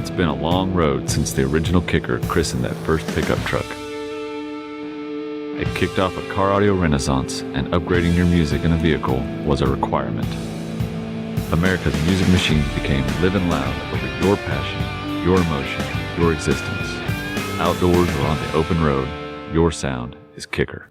It's been a long road since the original Kicker christened that first pickup truck. It kicked off a car audio renaissance, and upgrading your music in a vehicle was a requirement. America's music machines became living loud over your passion, your emotion, your existence. Outdoors or on the open road, your sound is Kicker.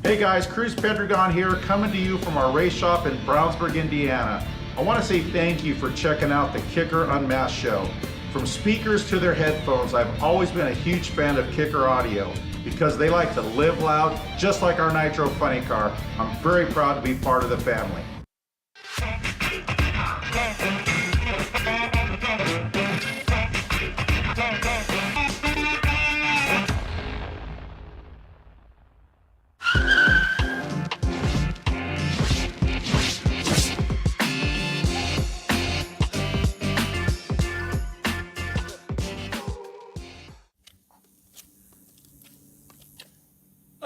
Hey guys, Cruz Pedregon here, coming to you from our race shop in Brownsburg, Indiana. I want to say thank you for checking out the Kicker UnMasked show. From speakers to their headphones, I've always been a huge fan of Kicker Audio because they like to live loud, just like our Nitro Funny Car. I'm very proud to be part of the family.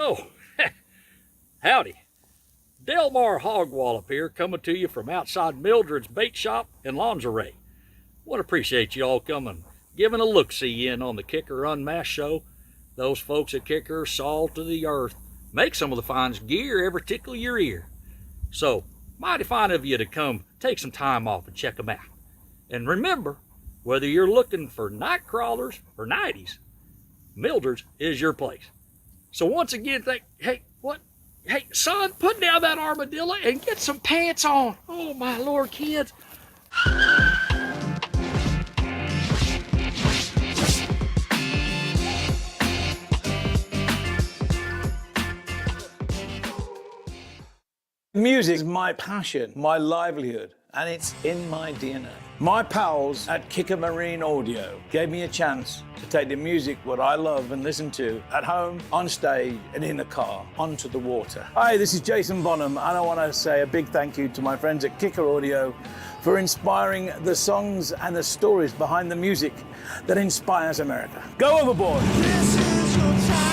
Oh, howdy. Delmar Hogwallop here, coming to you from outside Mildred's Bait Shop and Lingerie. Want to appreciate you all coming, giving a look-see in on the Kicker UnMasked show. Those folks at Kicker, salt of the earth, make some of the finest gear ever tickle your ear. So, mighty fine of you to come take some time off and check them out. And remember, whether you're looking for night crawlers or nighties, Mildred's is your place. So once again, hey, son, put down that armadillo and get some pants on. Oh, my Lord, kids. Music is my passion, my livelihood, and it's in my DNA. My pals at Kicker Marine Audio gave me a chance to take the music, what I love and listen to, at home, on stage, and in the car, onto the water. Hi, this is Jason Bonham, and I want to say a big thank you to my friends at Kicker Audio for inspiring the songs and the stories behind the music that inspires America. Go overboard! This is your time.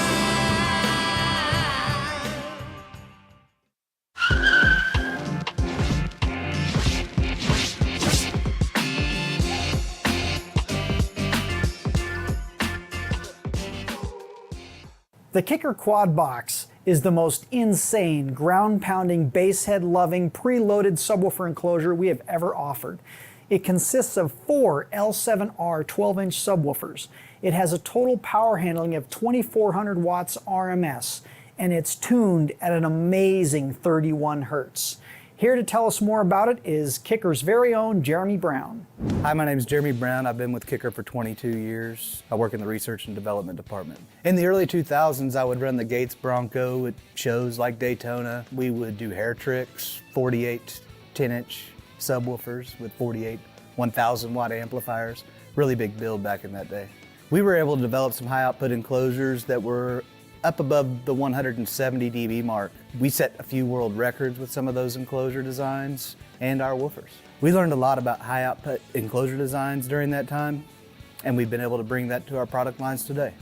The Kicker Quad Box is the most insane, ground-pounding, bass head-loving, preloaded subwoofer enclosure we have ever offered. It consists of 4 L7R 12-inch subwoofers. It has a total power handling of 2,400 watts RMS, and it's tuned at an amazing 31 hertz. Here to tell us more about it is Kicker's very own Jeremy Brown. Hi, my name is Jeremy Brown. I've been with Kicker for 22 years. I work in the research and development department. In the early 2000s, I would run the Gates Bronco at shows like Daytona. We would do hair tricks, 48 10-inch subwoofers with 48 1,000 watt amplifiers. Really big build back in that day. We were able to develop some high output enclosures that were up above the 170 dB mark. We set a few world records with some of those enclosure designs and our woofers. We learned a lot about high output enclosure designs during that time, and we've been able to bring that to our product lines today.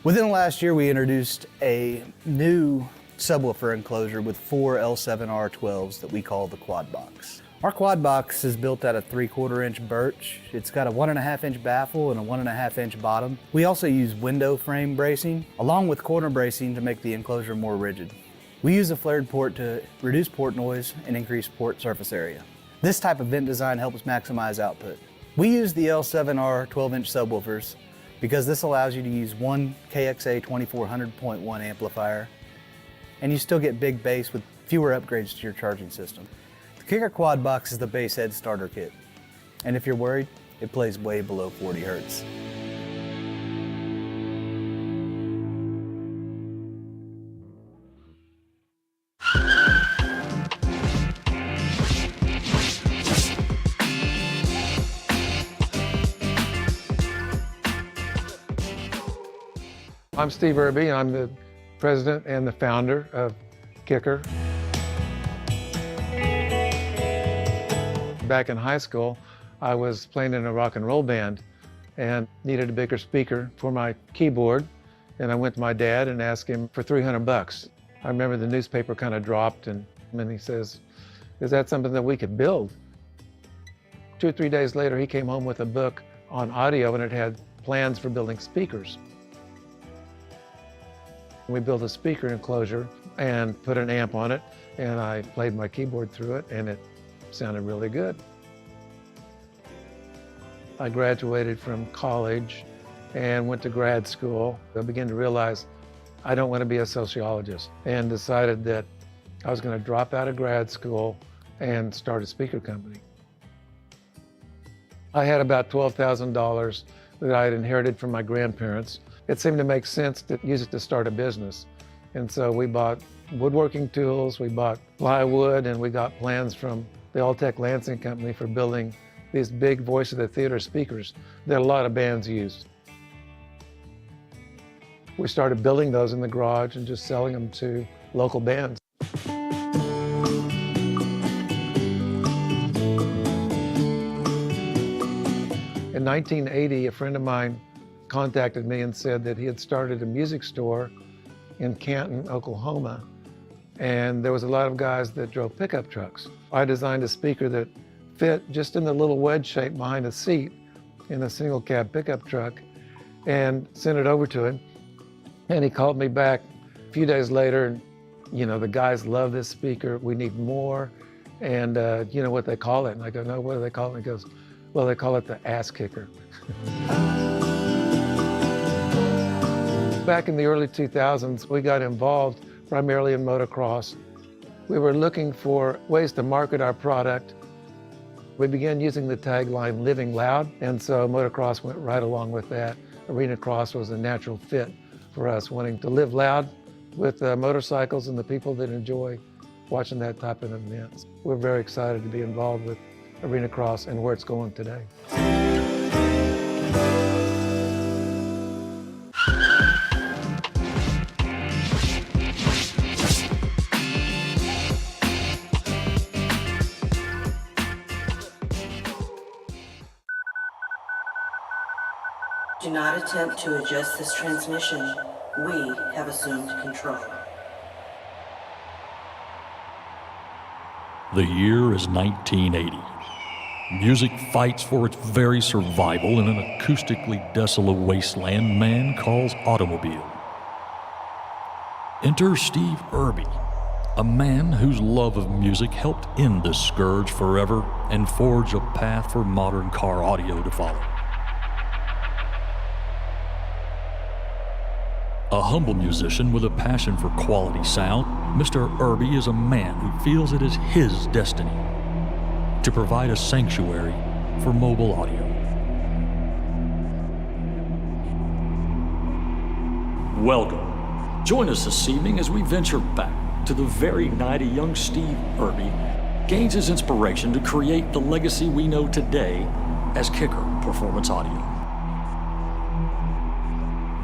Within the last year, we introduced a new subwoofer enclosure with 4 L7R 12s that we call the Quad Box. Our Quad Box is built out of 3/4 inch birch. It's got a 1.5 inch baffle and a 1.5 inch bottom. We also use window frame bracing along with corner bracing to make the enclosure more rigid. We use a flared port to reduce port noise and increase port surface area. This type of vent design helps maximize output. We use the L7R 12-inch subwoofers because this allows you to use one KXA 2400.1 amplifier, and you still get big bass with fewer upgrades to your charging system. The Kicker Quad Box is the bass head starter kit, and if you're worried, it plays way below 40 hertz. I'm Steve Irby. I'm the president and the founder of Kicker. Back in high school, I was playing in a rock and roll band, and needed a bigger speaker for my keyboard. And I went to my dad and asked him for $300. I remember the newspaper kind of dropped, and he says, "Is that something that we could build?" 2 or 3 days later, he came home with a book on audio, and it had plans for building speakers. We built a speaker enclosure and put an amp on it, and I played my keyboard through it, and it sounded really good. I graduated from college and went to grad school. I began to realize I don't want to be a sociologist, and decided that I was going to drop out of grad school and start a speaker company. I had about $12,000 that I had inherited from my grandparents. It seemed to make sense to use it to start a business. And so we bought woodworking tools, we bought plywood, and we got plans from the Alltech Lansing company for building these big voice of the theater speakers that a lot of bands used. We started building those in the garage and just selling them to local bands. In 1980, a friend of mine contacted me and said that he had started a music store in Canton, Oklahoma, and there was a lot of guys that drove pickup trucks. I designed a speaker that fit just in the little wedge shape behind a seat in a single cab pickup truck, and sent it over to him. And he called me back a few days later, and the guys love this speaker, we need more, and you know what they call it? And I go, no, what do they call it? And he goes, well, they call it the ass kicker. Back in the early 2000s, we got involved primarily in motocross. We were looking for ways to market our product. We began using the tagline, living loud, and so motocross went right along with that. Arena cross was a natural fit for us, wanting to live loud with motorcycles and the people that enjoy watching that type of events. We're very excited to be involved with Arena Cross and where it's going today. Do not attempt to adjust this transmission. We have assumed control. The year is 1980. Music fights for its very survival in an acoustically desolate wasteland man calls automobile. Enter Steve Irby, a man whose love of music helped end this scourge forever and forge a path for modern car audio to follow. A humble musician with a passion for quality sound, Mr. Irby is a man who feels it is his destiny to provide a sanctuary for mobile audio. Welcome. Join us this evening as we venture back to the very night a young Steve Irby gains his inspiration to create the legacy we know today as Kicker Performance Audio.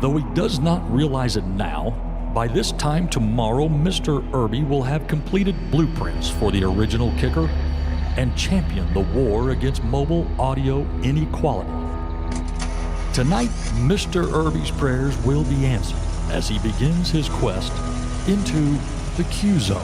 Though he does not realize it now, by this time tomorrow, Mr. Irby will have completed blueprints for the original Kicker and champion the war against mobile audio inequality. Tonight, Mr. Irby's prayers will be answered as he begins his quest into the Q Zone.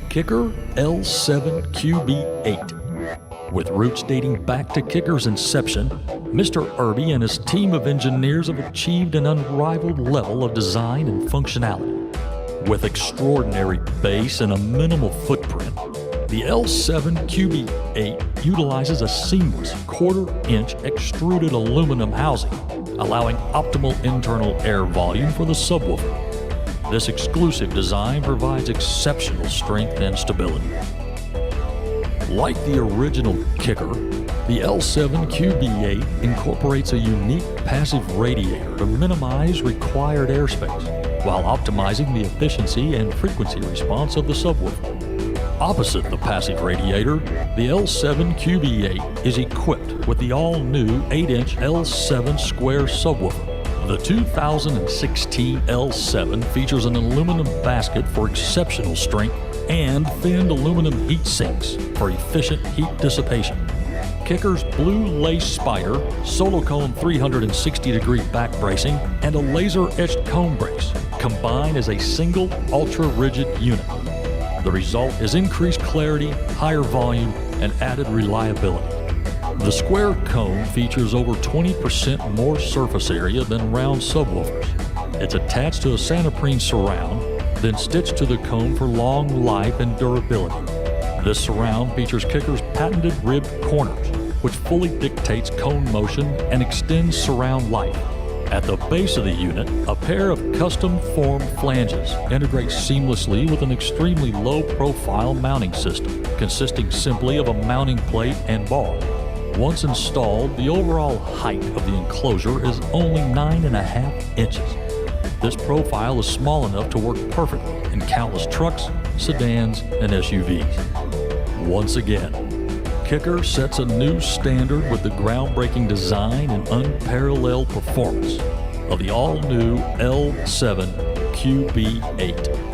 Kicker L7QB8. With roots dating back to Kicker's inception, Mr. Irby and his team of engineers have achieved an unrivaled level of design and functionality. With extraordinary bass and a minimal footprint, the L7QB8 utilizes a seamless quarter-inch extruded aluminum housing, allowing optimal internal air volume for the subwoofer. This exclusive design provides exceptional strength and stability. Like the original Kicker, the L7 QB8 incorporates a unique passive radiator to minimize required airspace while optimizing the efficiency and frequency response of the subwoofer. Opposite the passive radiator, the L7 QB8 is equipped with the all-new 8-inch L7 square subwoofer. The 2016 L7 features an aluminum basket for exceptional strength and thinned aluminum heat sinks for efficient heat dissipation. Kicker's blue lace spider, solo cone 360-degree back bracing, and a laser-etched cone brace combine as a single ultra-rigid unit. The result is increased clarity, higher volume, and added reliability. The square cone features over 20% more surface area than round subwoofers. It's attached to a Santoprene surround, then stitched to the cone for long life and durability. This surround features Kicker's patented ribbed corners, which fully dictates cone motion and extends surround life. At the base of the unit, a pair of custom-formed flanges integrate seamlessly with an extremely low-profile mounting system, consisting simply of a mounting plate and bar. Once installed, the overall height of the enclosure is only 9.5 inches. This profile is small enough to work perfectly in countless trucks, sedans, and SUVs. Once again, Kicker sets a new standard with the groundbreaking design and unparalleled performance of the all-new L7 QB8.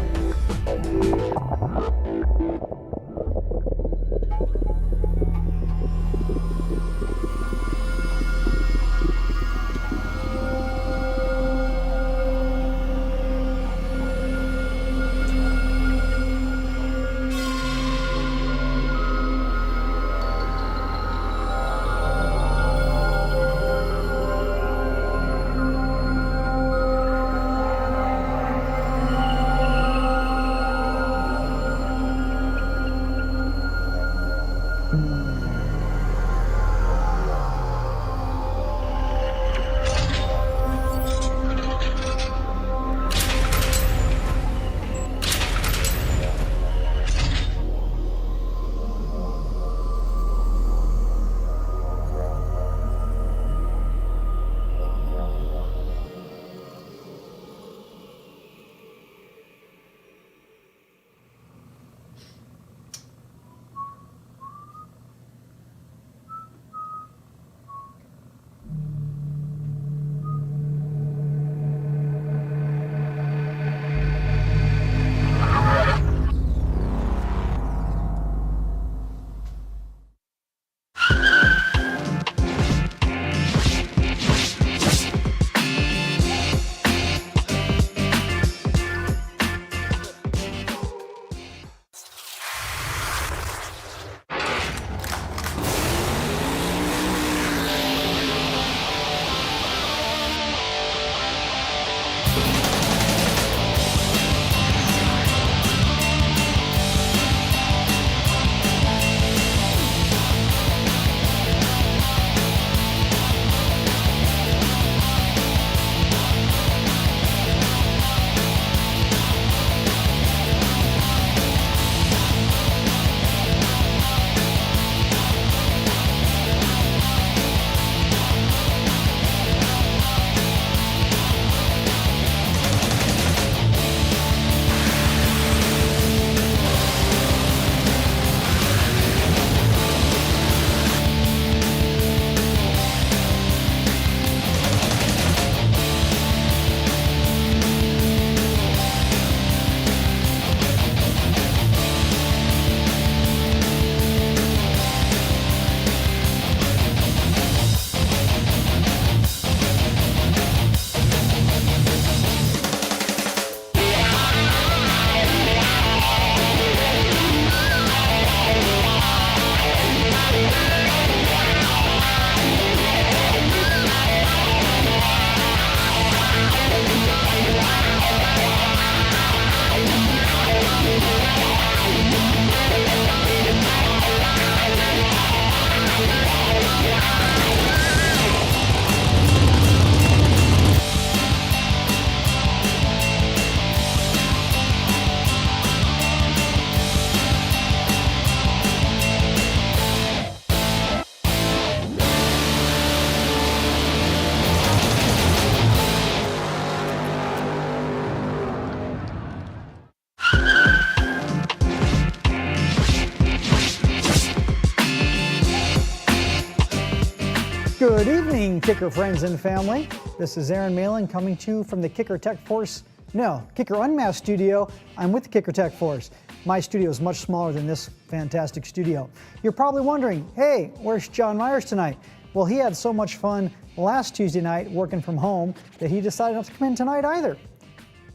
Good evening, Kicker friends and family. This is Aaron Malin coming to you from the Kicker UnMasked studio. I'm with the Kicker Tech Force. My studio is much smaller than this fantastic studio. You're probably wondering, hey, where's John Myers tonight? Well, he had so much fun last Tuesday night working from home that he decided not to come in tonight either.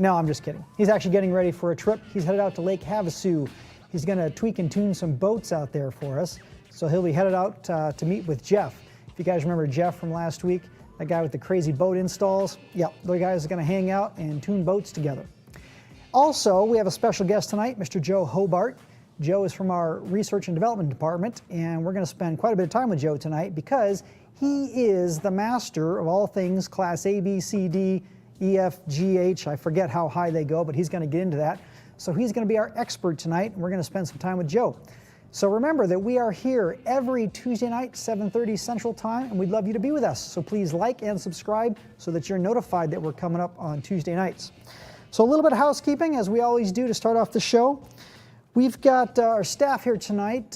No, I'm just kidding. He's actually getting ready for a trip. He's headed out to Lake Havasu. He's going to tweak and tune some boats out there for us. So he'll be headed out to meet with Jeff. If you guys remember Jeff from last week, that guy with the crazy boat installs, yep, those guys are going to hang out and tune boats together. Also, we have a special guest tonight, Mr. Joe Hobart. Joe is from our research and development department, and we're going to spend quite a bit of time with Joe tonight because he is the master of all things Class A, B, C, D, E, F, G, H. I forget how high they go, but he's going to get into that. So he's going to be our expert tonight, and we're going to spend some time with Joe. So remember that we are here every Tuesday night, 7:30 Central Time, and we'd love you to be with us. So please like and subscribe so that you're notified that we're coming up on Tuesday nights. So a little bit of housekeeping, as we always do to start off the show. We've got our staff here tonight.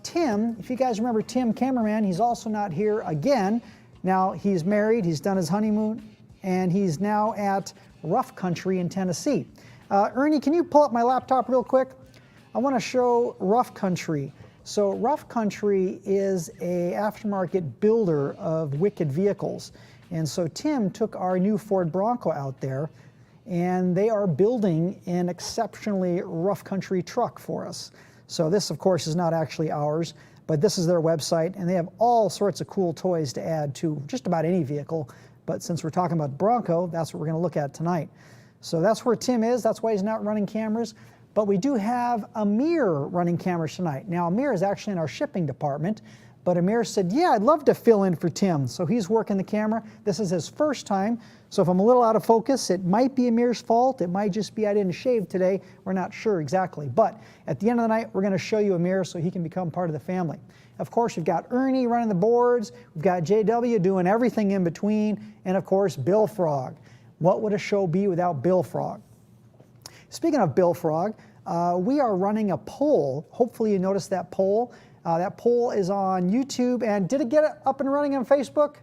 Tim, if you guys remember Tim, cameraman, he's also not here again. Now, he's married, he's done his honeymoon, and he's now at Rough Country in Tennessee. Ernie, can you pull up my laptop real quick? I want to show Rough Country. So Rough Country is a aftermarket builder of wicked vehicles. And so Tim took our new Ford Bronco out there, and they are building an exceptionally rough country truck for us. So this, of course, is not actually ours, but this is their website, and they have all sorts of cool toys to add to just about any vehicle. But since we're talking about Bronco, that's what we're going to look at tonight. So that's where Tim is. That's why he's not running cameras. But we do have Amir running cameras tonight. Now, Amir is actually in our shipping department, but Amir said, yeah, I'd love to fill in for Tim. So he's working the camera. This is his first time. So if I'm a little out of focus, it might be Amir's fault. It might just be I didn't shave today. We're not sure exactly. But at the end of the night, we're going to show you Amir so he can become part of the family. Of course, we've got Ernie running the boards. We've got JW doing everything in between. And of course, Bill Frog. What would a show be without Bill Frog? Speaking of Bill Frog, we are running a poll. Hopefully you noticed that poll. That poll is on YouTube, and did it get it up and running on Facebook?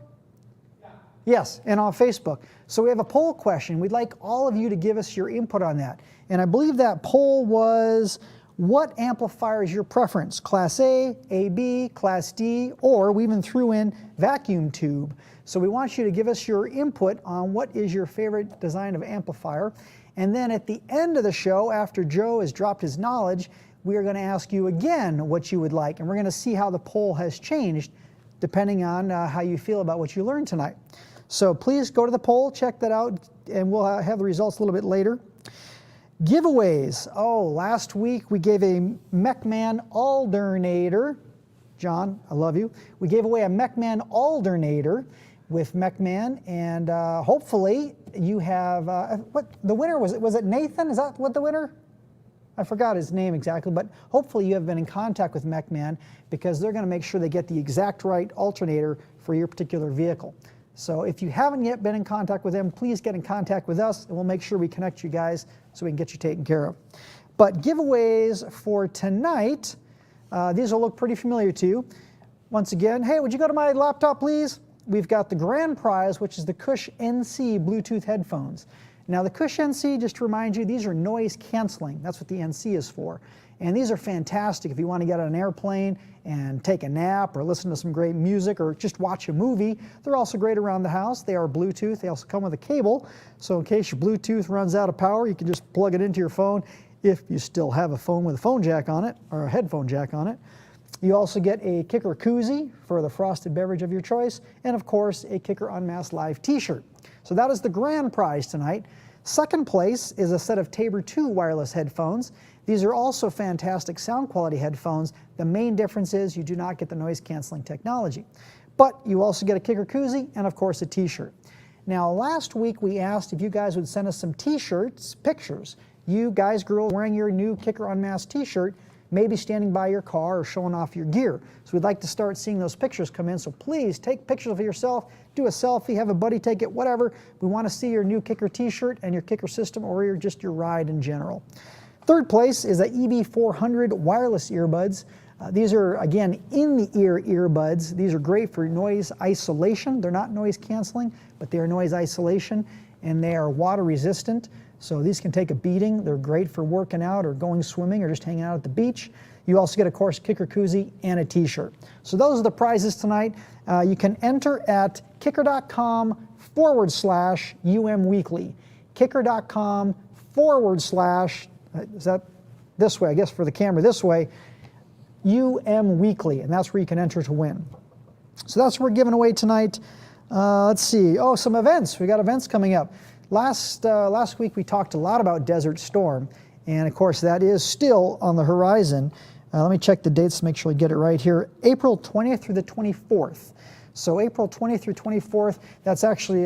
Yeah. Yes, and on Facebook. So we have a poll question. We'd like all of you to give us your input on that. And I believe that poll was, what amplifier is your preference? Class A, AB, Class D, or we even threw in vacuum tube. So we want you to give us your input on what is your favorite design of amplifier. And then at the end of the show, after Joe has dropped his knowledge, we are going to ask you again what you would like. And we're going to see how the poll has changed depending on how you feel about what you learned tonight. So please go to the poll, check that out, and we'll have the results a little bit later. Giveaways. Oh, last week we gave a MechMan alternator. John, I love you. We gave away a MechMan alternator with MechMan, and hopefully you have, what the winner was it Nathan? Is that what the winner? I forgot his name exactly, but hopefully you have been in contact with MechMan because they're going to make sure they get the exact right alternator for your particular vehicle. So if you haven't yet been in contact with them, please get in contact with us, and we'll make sure we connect you guys so we can get you taken care of. But giveaways for tonight, these will look pretty familiar to you. Once again, hey, would you go to my laptop, please? We've got the grand prize, which is the Cush NC Bluetooth headphones. Now the Cush NC, just to remind you, these are noise canceling. That's what the NC is for. And these are fantastic if you want to get on an airplane and take a nap or listen to some great music or just watch a movie. They're also great around the house. They are Bluetooth. They also come with a cable. So in case your Bluetooth runs out of power, you can just plug it into your phone if you still have a phone with a phone jack on it or a headphone jack on it. You also get a Kicker koozie for the frosted beverage of your choice, and of course a Kicker Unmasked Live t-shirt. So that is the grand prize tonight. Second place is a set of Tabor 2 wireless headphones. These are also fantastic sound quality headphones. The main difference is you do not get the noise canceling technology. But you also get a Kicker koozie and of course a t-shirt. Now last week we asked if you guys would send us some t-shirts, pictures. You guys, girls wearing your new Kicker Unmasked t-shirt, maybe standing by your car or showing off your gear. So we'd like to start seeing those pictures come in. So please take pictures of yourself, do a selfie, have a buddy take it, whatever. We want to see your new Kicker t-shirt and your Kicker system or just your ride in general. Third place is a EB400 wireless earbuds. These are, again, in-the-ear earbuds. These are great for noise isolation. They're not noise canceling, but they are noise isolation, and they are water resistant. So these can take a beating. They're great for working out or going swimming or just hanging out at the beach. You also get, of course, Kicker koozie and a t-shirt. So those are the prizes tonight. You can enter at kicker.com/UMweekly. Kicker.com/ is that this way, I guess for the camera this way, UM Weekly, and that's where you can enter to win. So that's what we're giving away tonight. Let's see. Oh, some events. We got events coming up. Last week we talked a lot about Desert Storm, and of course that is still on the horizon. Let me check the dates to make sure I get it right here. April 20th through the 24th. So April 20th through 24th, that's actually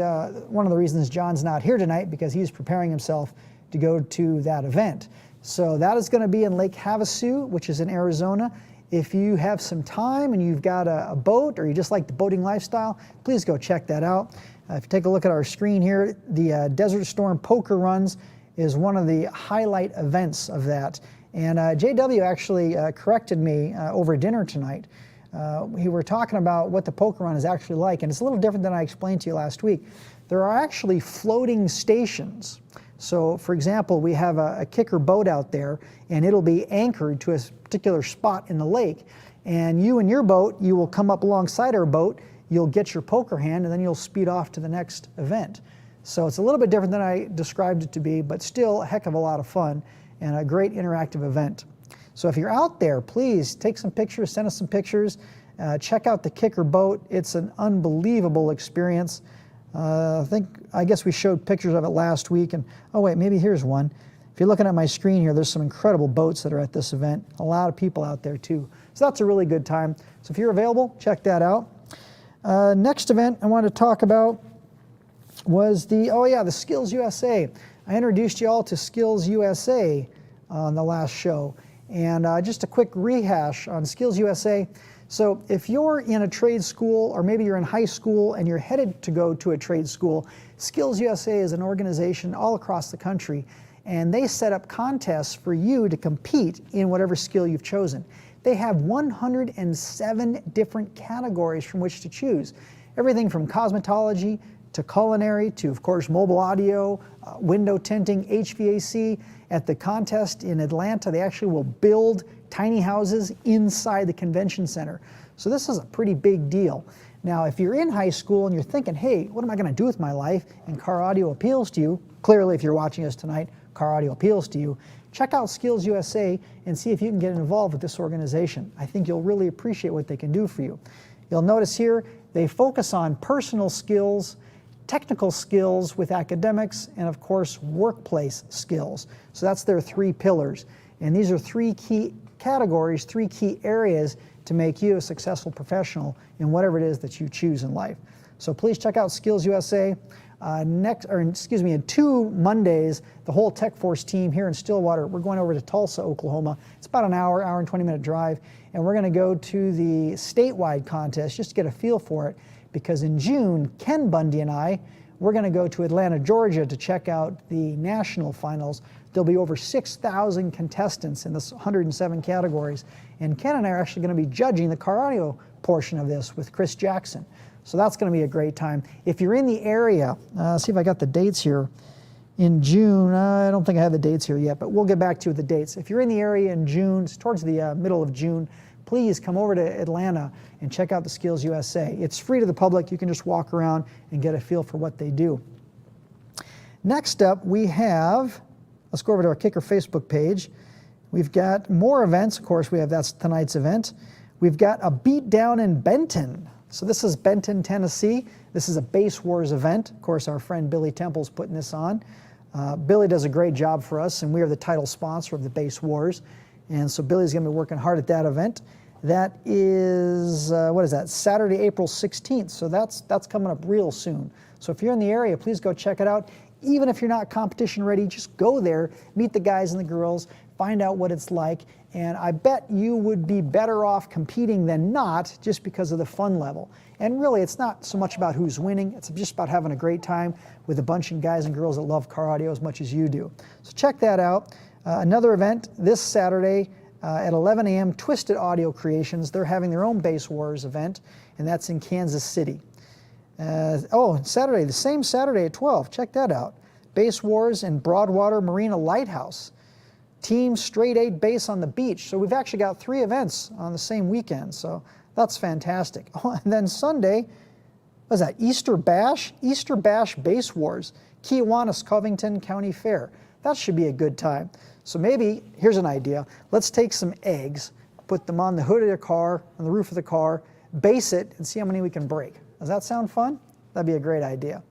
one of the reasons John's not here tonight, because he's preparing himself to go to that event. So that is going to be in Lake Havasu, which is in Arizona. If you have some time and you've got a boat, or you just like the boating lifestyle, please go check that out. If you take a look at our screen here, the Desert Storm Poker Runs is one of the highlight events of that. And JW actually corrected me over dinner tonight. We were talking about what the poker run is actually like, and it's a little different than I explained to you last week. There are actually floating stations. So, for example, we have a Kicker boat out there, and it'll be anchored to a particular spot in the lake. And you and your boat, you will come up alongside our boat, you'll get your poker hand, and then you'll speed off to the next event. So it's a little bit different than I described it to be, but still a heck of a lot of fun and a great interactive event. So if you're out there, please take some pictures, send us some pictures, check out the Kicker boat. It's an unbelievable experience. I guess we showed pictures of it last week, and oh wait, maybe here's one. If you're looking at my screen here, there's some incredible boats that are at this event. A lot of people out there too. So that's a really good time. So if you're available, check that out. Next event I wanted to talk about was the Skills USA. I introduced you all to Skills USA on the last show. And just a quick rehash on Skills USA. So if you're in a trade school, or maybe you're in high school and you're headed to go to a trade school, Skills USA is an organization all across the country, and they set up contests for you to compete in whatever skill you've chosen. They have 107 different categories from which to choose. Everything from cosmetology to culinary to, of course, mobile audio, window tinting, HVAC. At the contest in Atlanta, they actually will build tiny houses inside the convention center. So this is a pretty big deal. Now, if you're in high school and you're thinking, hey, what am I going to do with my life? And car audio appeals to you, clearly if you're watching us tonight, car audio appeals to you, check out Skills USA and see if you can get involved with this organization. I think you'll really appreciate what they can do for you. You'll notice here, they focus on personal skills, technical skills with academics, and of course workplace skills. So that's their 3 pillars. And these are 3 key categories, 3 key areas to make you a successful professional in whatever it is that you choose in life. So please check out Skills USA. In 2 Mondays, the whole Tech Force team here in Stillwater, we're going over to Tulsa, Oklahoma. It's about an hour and 20-minute drive, and we're going to go to the statewide contest just to get a feel for it. Because in June, Ken Bundy and I, we're going to go to Atlanta, Georgia to check out the national finals. There'll be over 6,000 contestants in this 107 categories. And Ken and I are actually going to be judging the car audio portion of this with Chris Jackson. So that's going to be a great time. If you're in the area, see if I got the dates here. In June, I don't think I have the dates here yet, but we'll get back to you with the dates. If you're in the area in June, it's towards the middle of June, please come over to Atlanta and check out the Skills USA. It's free to the public. You can just walk around and get a feel for what they do. Next up, we have, let's go over to our Kicker Facebook page. We've got more events. Of course, that's tonight's event. We've got a beatdown in Benton. So this is Benton, Tennessee. This is a Bass Wars event. Of course, our friend Billy Temple's putting this on. Billy does a great job for us, and we are the title sponsor of the Bass Wars. And so Billy's going to be working hard at that event. That is, Saturday, April 16th. So that's coming up real soon. So if you're in the area, please go check it out. Even if you're not competition ready, just go there, meet the guys and the girls, find out what it's like. And I bet you would be better off competing than not, just because of the fun level. And really, it's not so much about who's winning. It's just about having a great time with a bunch of guys and girls that love car audio as much as you do. So check that out. Another event this Saturday, at 11 a.m., Twisted Audio Creations. They're having their own Bass Wars event, and that's in Kansas City. Saturday, the same Saturday at 12. Check that out. Bass Wars in Broadwater Marina Lighthouse. Team Straight 8 Bass on the Beach. So we've actually got 3 events on the same weekend, so that's fantastic. Oh, and then Sunday, what is that, Easter Bash? Easter Bash Bass Wars, Kiwanis Covington County Fair. That should be a good time. So maybe, here's an idea, let's take some eggs, put them on the hood of the car, on the roof of the car, base it, and see how many we can break. Does that sound fun? That'd be a great idea.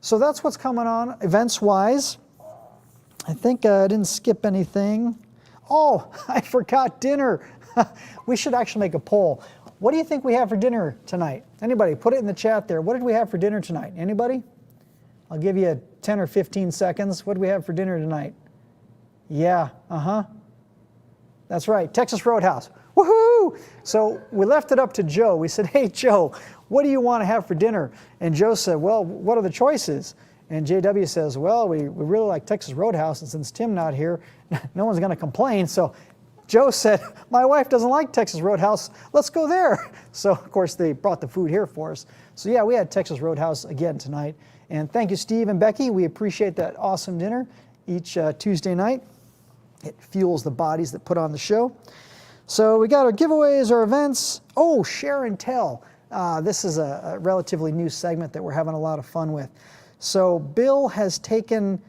So that's what's coming on events-wise. I think I didn't skip anything. Oh, I forgot dinner. We should actually make a poll. What do you think we have for dinner tonight? Anybody, put it in the chat there. What did we have for dinner tonight? Anybody? I'll give you 10 or 15 seconds. What do we have for dinner tonight? Yeah, that's right, Texas Roadhouse. Woohoo! So we left it up to Joe. We said, hey, Joe, what do you want to have for dinner? And Joe said, well, what are the choices? And JW says, well, we really like Texas Roadhouse, and since Tim's not here, no one's going to complain. So Joe said, my wife doesn't like Texas Roadhouse. Let's go there. So, of course, they brought the food here for us. So, yeah, we had Texas Roadhouse again tonight. And thank you, Steve and Becky. We appreciate that awesome dinner each Tuesday night. It fuels the bodies that put on the show. So we got our giveaways, our events. Oh, share and tell. This is a relatively new segment that we're having a lot of fun with. So Bill has taken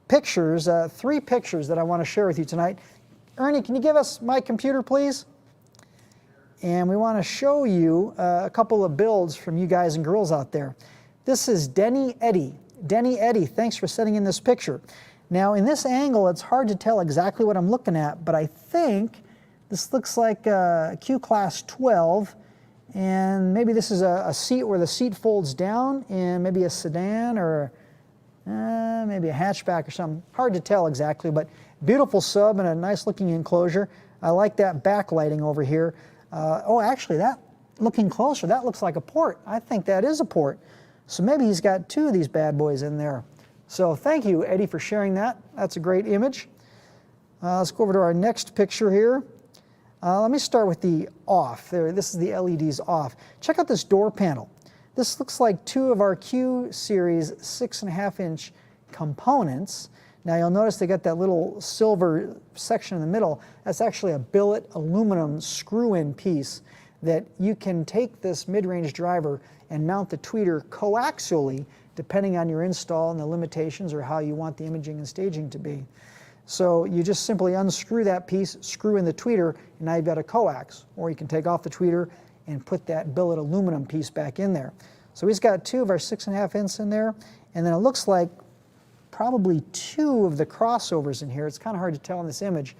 pictures, 3 pictures that I want to share with you tonight. Ernie, can you give us my computer, please? And we want to show you a couple of builds from you guys and girls out there. This is Denny Eddy. Denny Eddy, thanks for sending in this picture. Now, in this angle, it's hard to tell exactly what I'm looking at, but I think this looks like a Q-Class 12, and maybe this is a seat where the seat folds down, and maybe a sedan or maybe a hatchback or something. Hard to tell exactly, but beautiful sub and a nice looking enclosure. I like that backlighting over here. Actually, that looking closer, that looks like a port. I think that is a port. So maybe he's got 2 of these bad boys in there. So thank you, Eddie, for sharing that. That's a great image. Let's go over to our next picture here. Let me start with the off. This is the LEDs off. Check out this door panel. This looks like 2 of our Q series 6.5-inch components. Now you'll notice they got that little silver section in the middle. That's actually a billet aluminum screw-in piece that you can take this mid-range driver and mount the tweeter coaxially depending on your install and the limitations or how you want the imaging and staging to be. So you just simply unscrew that piece, screw in the tweeter, and now you've got a coax. Or you can take off the tweeter and put that billet aluminum piece back in there. So he's got 2 of our 6.5-inch in there, and then it looks like probably 2 of the crossovers in here. It's kind of hard to tell in this image,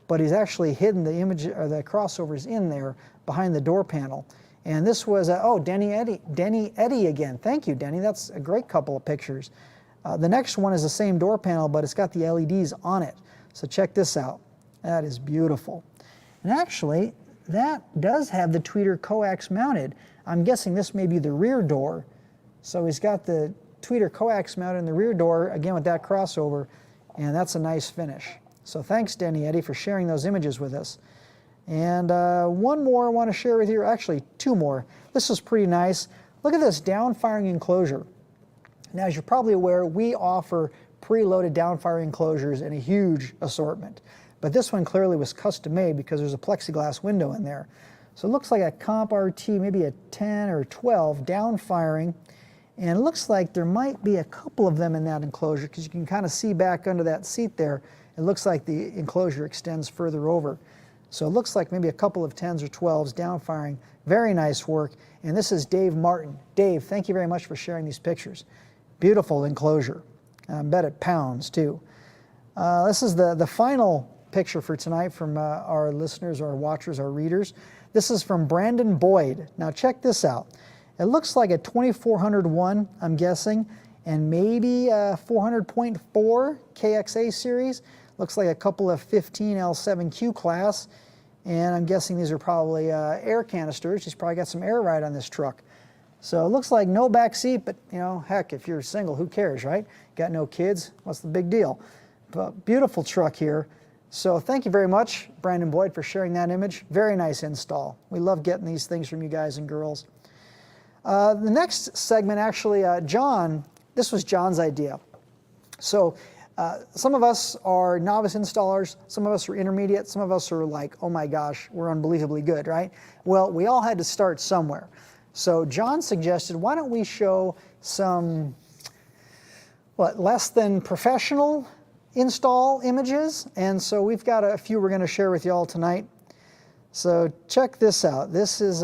but he's actually hidden the image or the crossovers in there behind the door panel. And this was, Denny Eddy again. Thank you, Denny. That's a great couple of pictures. The next one is the same door panel, but it's got the LEDs on it. So check this out. That is beautiful. And actually, that does have the tweeter coax mounted. I'm guessing this may be the rear door. So he's got the tweeter coax mounted in the rear door, again with that crossover, and that's a nice finish. So thanks, Denny Eddy, for sharing those images with us. And one more I want to share with you, actually 2 more. This is pretty nice. Look at this down-firing enclosure. Now, as you're probably aware, we offer preloaded down-firing enclosures in a huge assortment. But this one clearly was custom made because there's a plexiglass window in there. So it looks like a Comp RT, maybe a 10 or 12 down-firing. And it looks like there might be a couple of them in that enclosure because you can kind of see back under that seat there. It looks like the enclosure extends further over. So it looks like maybe a couple of 10s or 12s down firing. Very nice work. And this is Dave Martin. Dave, thank you very much for sharing these pictures. Beautiful enclosure. I bet it pounds too. This is the final picture for tonight from our listeners, our watchers, our readers. This is from Brandon Boyd. Now check this out. It looks like a 2401, I'm guessing, and maybe a 400.4 KXA series. Looks like a couple of 15 L7Q class, and I'm guessing these are probably air canisters. He's probably got some air ride on this truck. So it looks like no back seat, but you know, heck, if you're single, who cares, right? Got no kids, what's the big deal? But beautiful truck here. So thank you very much, Brandon Boyd, for sharing that image. Very nice install. We love getting these things from you guys and girls. The next segment, actually, John, this was John's idea. So some of us are novice installers, some of us are intermediate, some of us are like, oh my gosh, we're unbelievably good, right? Well, we all had to start somewhere. So John suggested, why don't we show some, less than professional install images? And so we've got a few we're going to share with you all tonight. So check this out. This is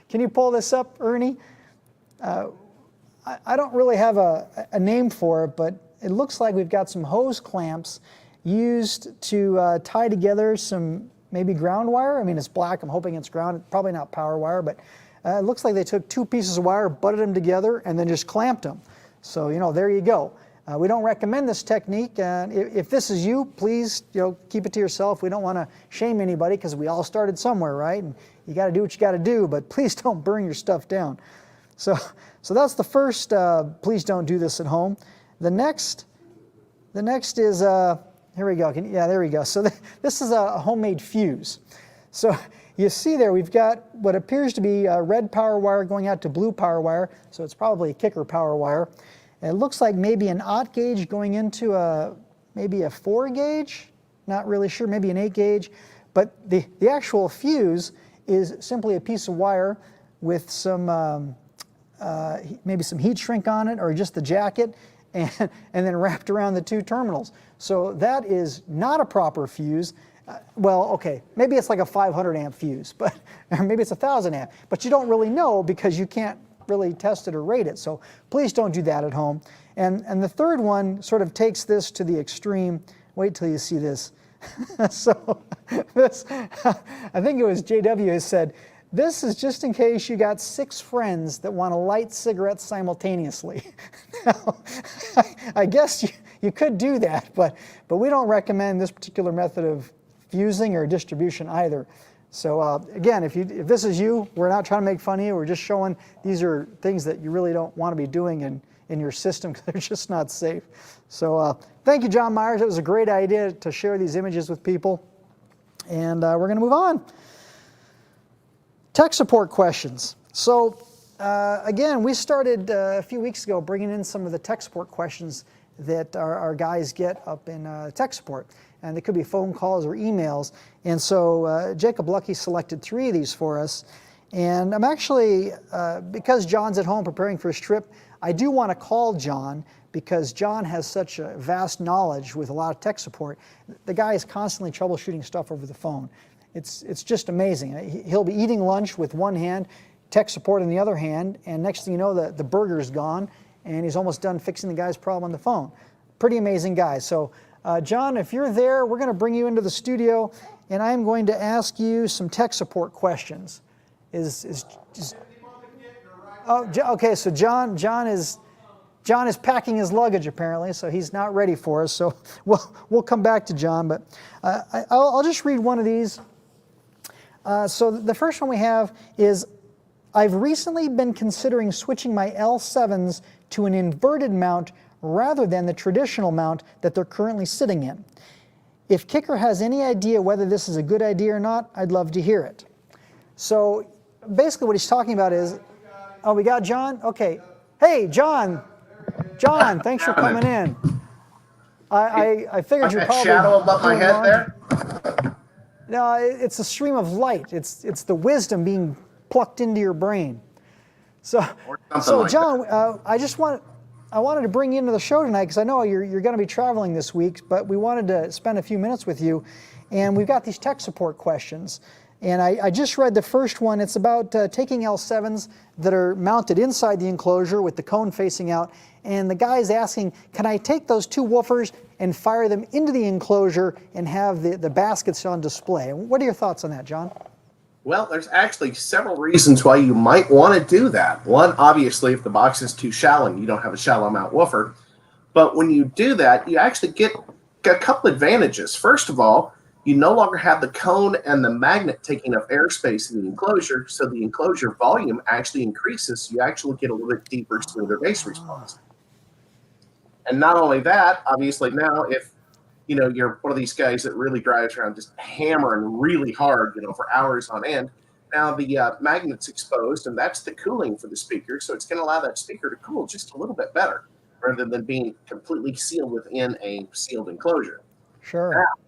can you pull this up, Ernie? I don't really have a name for it, but it looks like we've got some hose clamps used to tie together some maybe ground wire. I mean, it's black. I'm hoping it's ground. Probably not power wire, but it looks like they took two pieces of wire, butted them together, and then just clamped them. So, there you go. We don't recommend this technique. And if this is you, please, keep it to yourself. We don't want to shame anybody because we all started somewhere, right? And you got to do what you got to do, but please don't burn your stuff down. So that's the first, please don't do this at home. The next is, here we go. There we go. So this is a homemade fuse. So you see there, we've got what appears to be a red power wire going out to blue power wire. So it's probably a Kicker power wire. And it looks like maybe an 0 gauge going into maybe a 4 gauge. Not really sure, maybe an 8 gauge. But the actual fuse is simply a piece of wire with some, maybe some heat shrink on it or just the jacket. And then wrapped around the two terminals. So that is not a proper fuse. Okay, maybe it's like a 500 amp fuse, or maybe it's 1,000 amp, but you don't really know because you can't really test it or rate it. So please don't do that at home. And the third one sort of takes this to the extreme. Wait till you see this. So this, I think it was JW who said, this is just in case you got 6 friends that want to light cigarettes simultaneously. Now, I guess you could do that, but we don't recommend this particular method of fusing or distribution either. So again, if this is you, we're not trying to make fun of you. We're just showing these are things that you really don't want to be doing in your system because they're just not safe. So thank you, John Myers. It was a great idea to share these images with people. And we're going to move on. Tech support questions. So again, we started a few weeks ago bringing in some of the tech support questions that our guys get up in tech support. And they could be phone calls or emails. And so Jacob Lucky selected 3 of these for us. And I'm actually, because John's at home preparing for his trip, I do want to call John because John has such a vast knowledge with a lot of tech support. The guy is constantly troubleshooting stuff over the phone. It's just amazing. He'll be eating lunch with one hand, tech support in the other hand, and next thing you know, the burger's gone, and he's almost done fixing the guy's problem on the phone. Pretty amazing guy. So, John, if you're there, we're going to bring you into the studio, and I'm going to ask you some tech support questions. Okay, so John is packing his luggage apparently, so he's not ready for us. So we'll come back to John, but I'll just read one of these. So the first one we have is, I've recently been considering switching my L7s to an inverted mount rather than the traditional mount that they're currently sitting in. If Kicker has any idea whether this is a good idea or not, I'd love to hear it. So basically what he's talking about is, oh, we got John? Okay. Hey, John, thanks for coming in. I figured you're probably shadow above my head there? No, it's a stream of light. It's the wisdom being plucked into your brain. So John, I wanted to bring you into the show tonight because I know you're going to be traveling this week, but we wanted to spend a few minutes with you, and we've got these tech support questions. And I just read the first one. It's about taking L7s that are mounted inside the enclosure with the cone facing out. And the guy's asking, can I take those 2 woofers and fire them into the enclosure and have the baskets on display? What are your thoughts on that, John? Well, there's actually several reasons why you might want to do that. One, obviously, if the box is too shallow, you don't have a shallow mount woofer. But when you do that, you actually get a couple advantages. First of all, you no longer have the cone and the magnet taking up airspace in the enclosure, so the enclosure volume actually increases. You actually get a little bit deeper, smoother bass response. And not only that, obviously now, if you're one of these guys that really drives around just hammering really hard, for hours on end. Now the magnet's exposed, and that's the cooling for the speaker, so it's going to allow that speaker to cool just a little bit better, rather than being completely sealed within a sealed enclosure. Sure. Now,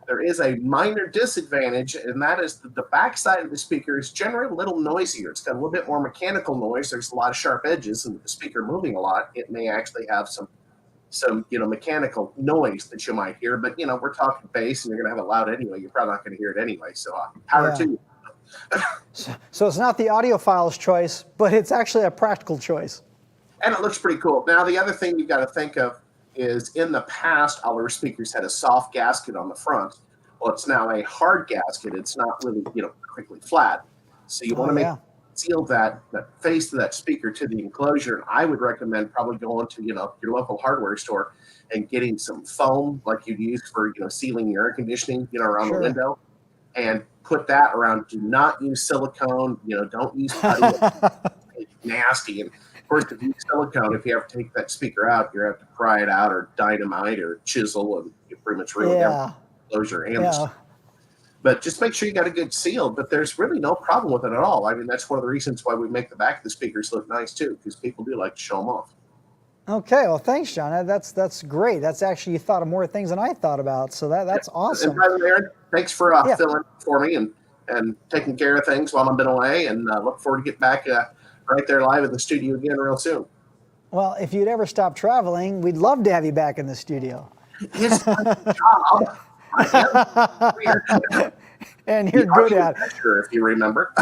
there is a minor disadvantage, and that is that the backside of the speaker is generally a little noisier. It's got a little bit more mechanical noise. There's a lot of sharp edges, and the speaker moving a lot, it may actually have some mechanical noise that you might hear. But we're talking bass, and you're going to have it loud anyway. You're probably not going to hear it anyway. So power to you. So it's not the audiophile's choice, but it's actually a practical choice. And it looks pretty cool. Now, the other thing you've got to think of is, in the past, all our speakers had a soft gasket on the front. Well, it's now a hard gasket. It's not really, perfectly flat. So you want to seal that face of that speaker to the enclosure. And I would recommend probably going to, your local hardware store and getting some foam like you'd use for, sealing your air conditioning, around the window, and put that around. Do not use silicone. Don't use putty. It's nasty. And of course, if you use silicone, if you ever take that speaker out, you have to pry it out, or dynamite, or chisel, and you pretty much ruin the enclosure and the. But just make sure you got a good seal. But there's really no problem with it at all. I mean, that's one of the reasons why we make the back of the speakers look nice too, because people do like to show them off. Okay, well, thanks, John. That's great. That's actually, you thought of more things than I thought about. So that's awesome. And by the way, Aaron, thanks for filling for me and taking care of things while I've been away. And look forward to getting back right there live in the studio again real soon. Well, if you'd ever stop traveling, we'd love to have you back in the studio. It's my job. And you're good at it. Sure, if you remember.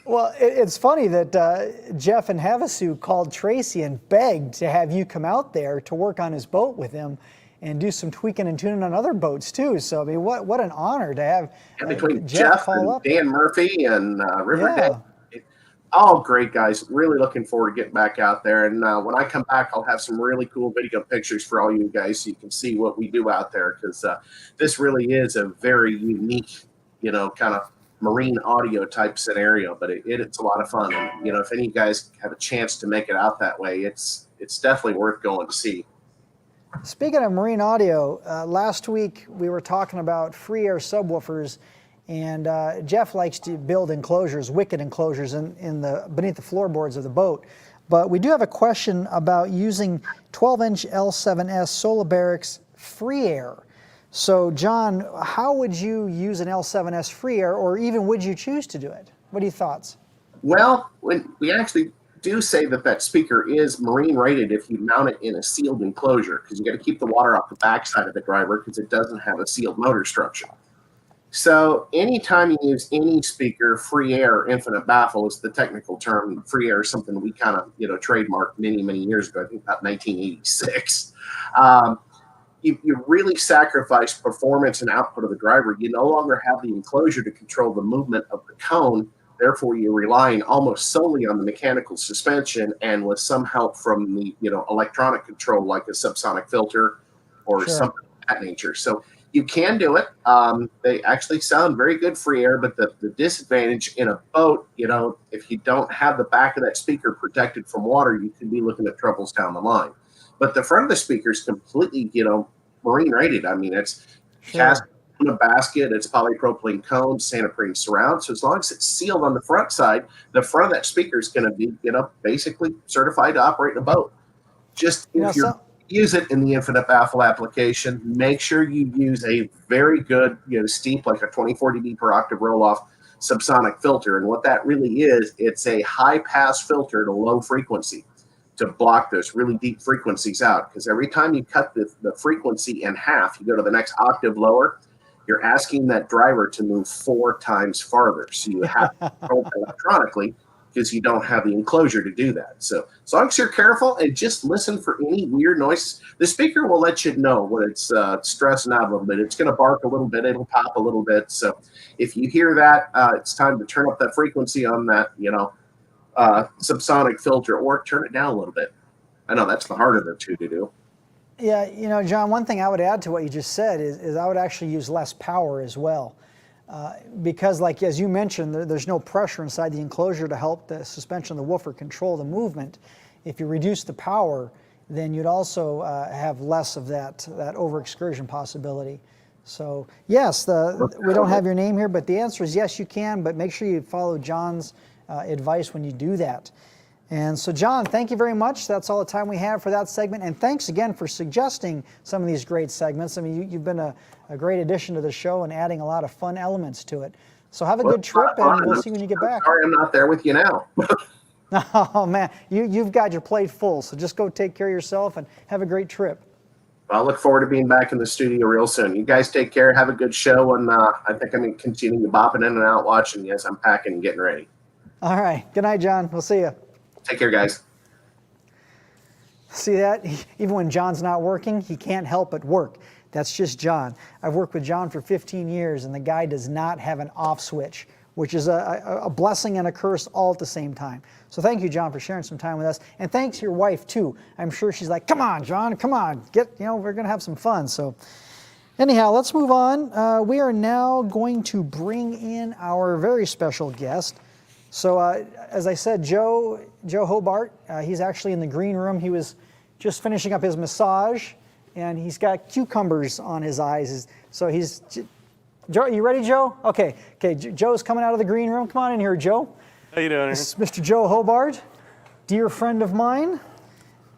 Well, it's funny that Jeff in Havasu called Tracy and begged to have you come out there to work on his boat with him and do some tweaking and tuning on other boats too. So I mean, what an honor to have between Jeff and Dan Murphy and Riverdale. All great guys. Really looking forward to getting back out there. And when I come back, I'll have some really cool video pictures for all you guys so you can see what we do out there, because this really is a very unique, kind of marine audio type scenario. But it's a lot of fun. And, if any of you guys have a chance to make it out that way, it's definitely worth going to see. Speaking of marine audio, last week we were talking about free air subwoofers. And Jeff likes to build enclosures, wicket enclosures, beneath the floorboards of the boat. But we do have a question about using 12-inch L7S Soliberics free air. So, John, how would you use an L7S free air, or even would you choose to do it? What are your thoughts? Well, when we actually do say that speaker is marine rated if you mount it in a sealed enclosure, because you got to keep the water off the backside of the driver because it doesn't have a sealed motor structure. So anytime you use any speaker, free air, infinite baffle is the technical term. Free air is something we kind of, trademarked many, many years ago, I think about 1986. You really sacrifice performance and output of the driver. You no longer have the enclosure to control the movement of the cone. Therefore, you're relying almost solely on the mechanical suspension, and with some help from the, electronic control, like a subsonic filter or something of that nature. So you can do it. They actually sound very good free air, but the disadvantage in a boat, if you don't have the back of that speaker protected from water, you could be looking at troubles down the line. But the front of the speaker is completely, marine rated. I mean, it's cast in a basket, it's polypropylene cone, Santoprene surround. So as long as it's sealed on the front side, the front of that speaker is going to be, basically certified to operate in a boat. Just if you're use it in the infinite baffle application, make sure you use a very good, steep, like a 24 dB per octave roll-off subsonic filter. And what that really is, it's a high-pass filter at a low frequency to block those really deep frequencies out. Because every time you cut the frequency in half, you go to the next octave lower, you're asking that driver to move 4 times farther. So you have to control it electronically, because you don't have the enclosure to do that. So as long as you're careful and just listen for any weird noise, the speaker will let you know when it's stressing out a little bit. It's going to bark a little bit. It'll pop a little bit. So if you hear that, it's time to turn up that frequency on that, subsonic filter, or turn it down a little bit. I know that's the harder of the two to do. Yeah, John, one thing I would add to what you just said is I would actually use less power as well. Because, like as you mentioned, there's no pressure inside the enclosure to help the suspension of the woofer control the movement. If you reduce the power, then you'd also have less of that overexcursion possibility. So yes, we don't have your name here, but the answer is yes, you can, but make sure you follow John's advice when you do that. And so John, thank you very much. That's all the time we have for that segment. And thanks again for suggesting some of these great segments. I mean, you've been a great addition to the show and adding a lot of fun elements to it. So have a good trip, and we'll see you when you get back. Sorry I'm not there with you now. Oh man, you've got your plate full, so just go take care of yourself and have a great trip. I look forward to being back in the studio real soon. You guys take care, have a good show, and I think I'm going to continue bopping in and out watching you as I'm packing and getting ready. All right, good night, John. We'll see you. Take care, guys. See that? Even when John's not working, he can't help but work. That's just John. I've worked with John for 15 years, and the guy does not have an off switch, which is a blessing and a curse all at the same time. So thank you, John, for sharing some time with us. And thanks to your wife, too. I'm sure she's like, come on, John, come on. We're going to have some fun. So anyhow, let's move on. We are now going to bring in our very special guest. So as I said, Joe Hobart, he's actually in the green room. He was just finishing up his massage, and he's got cucumbers on his eyes. So he's, Joe, you ready, Joe? Okay, Joe's coming out of the green room. Come on in here, Joe. How you doing? This is Mr. Joe Hobart, dear friend of mine.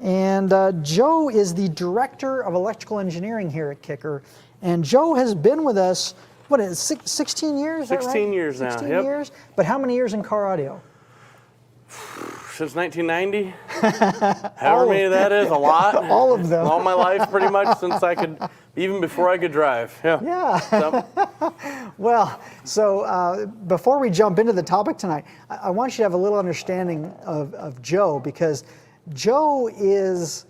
And Joe is the Director of Electrical Engineering here at Kicker. And Joe has been with us, what is it, 16 years? 16 years now, 16 yep. years? But how many years in car audio? Since 1990. However many that is, a lot. All of them. All my life, pretty much, since I could, even before I could drive. Yeah. So. Well, so before we jump into the topic tonight, I want you to have a little understanding of Joe, because Joe is,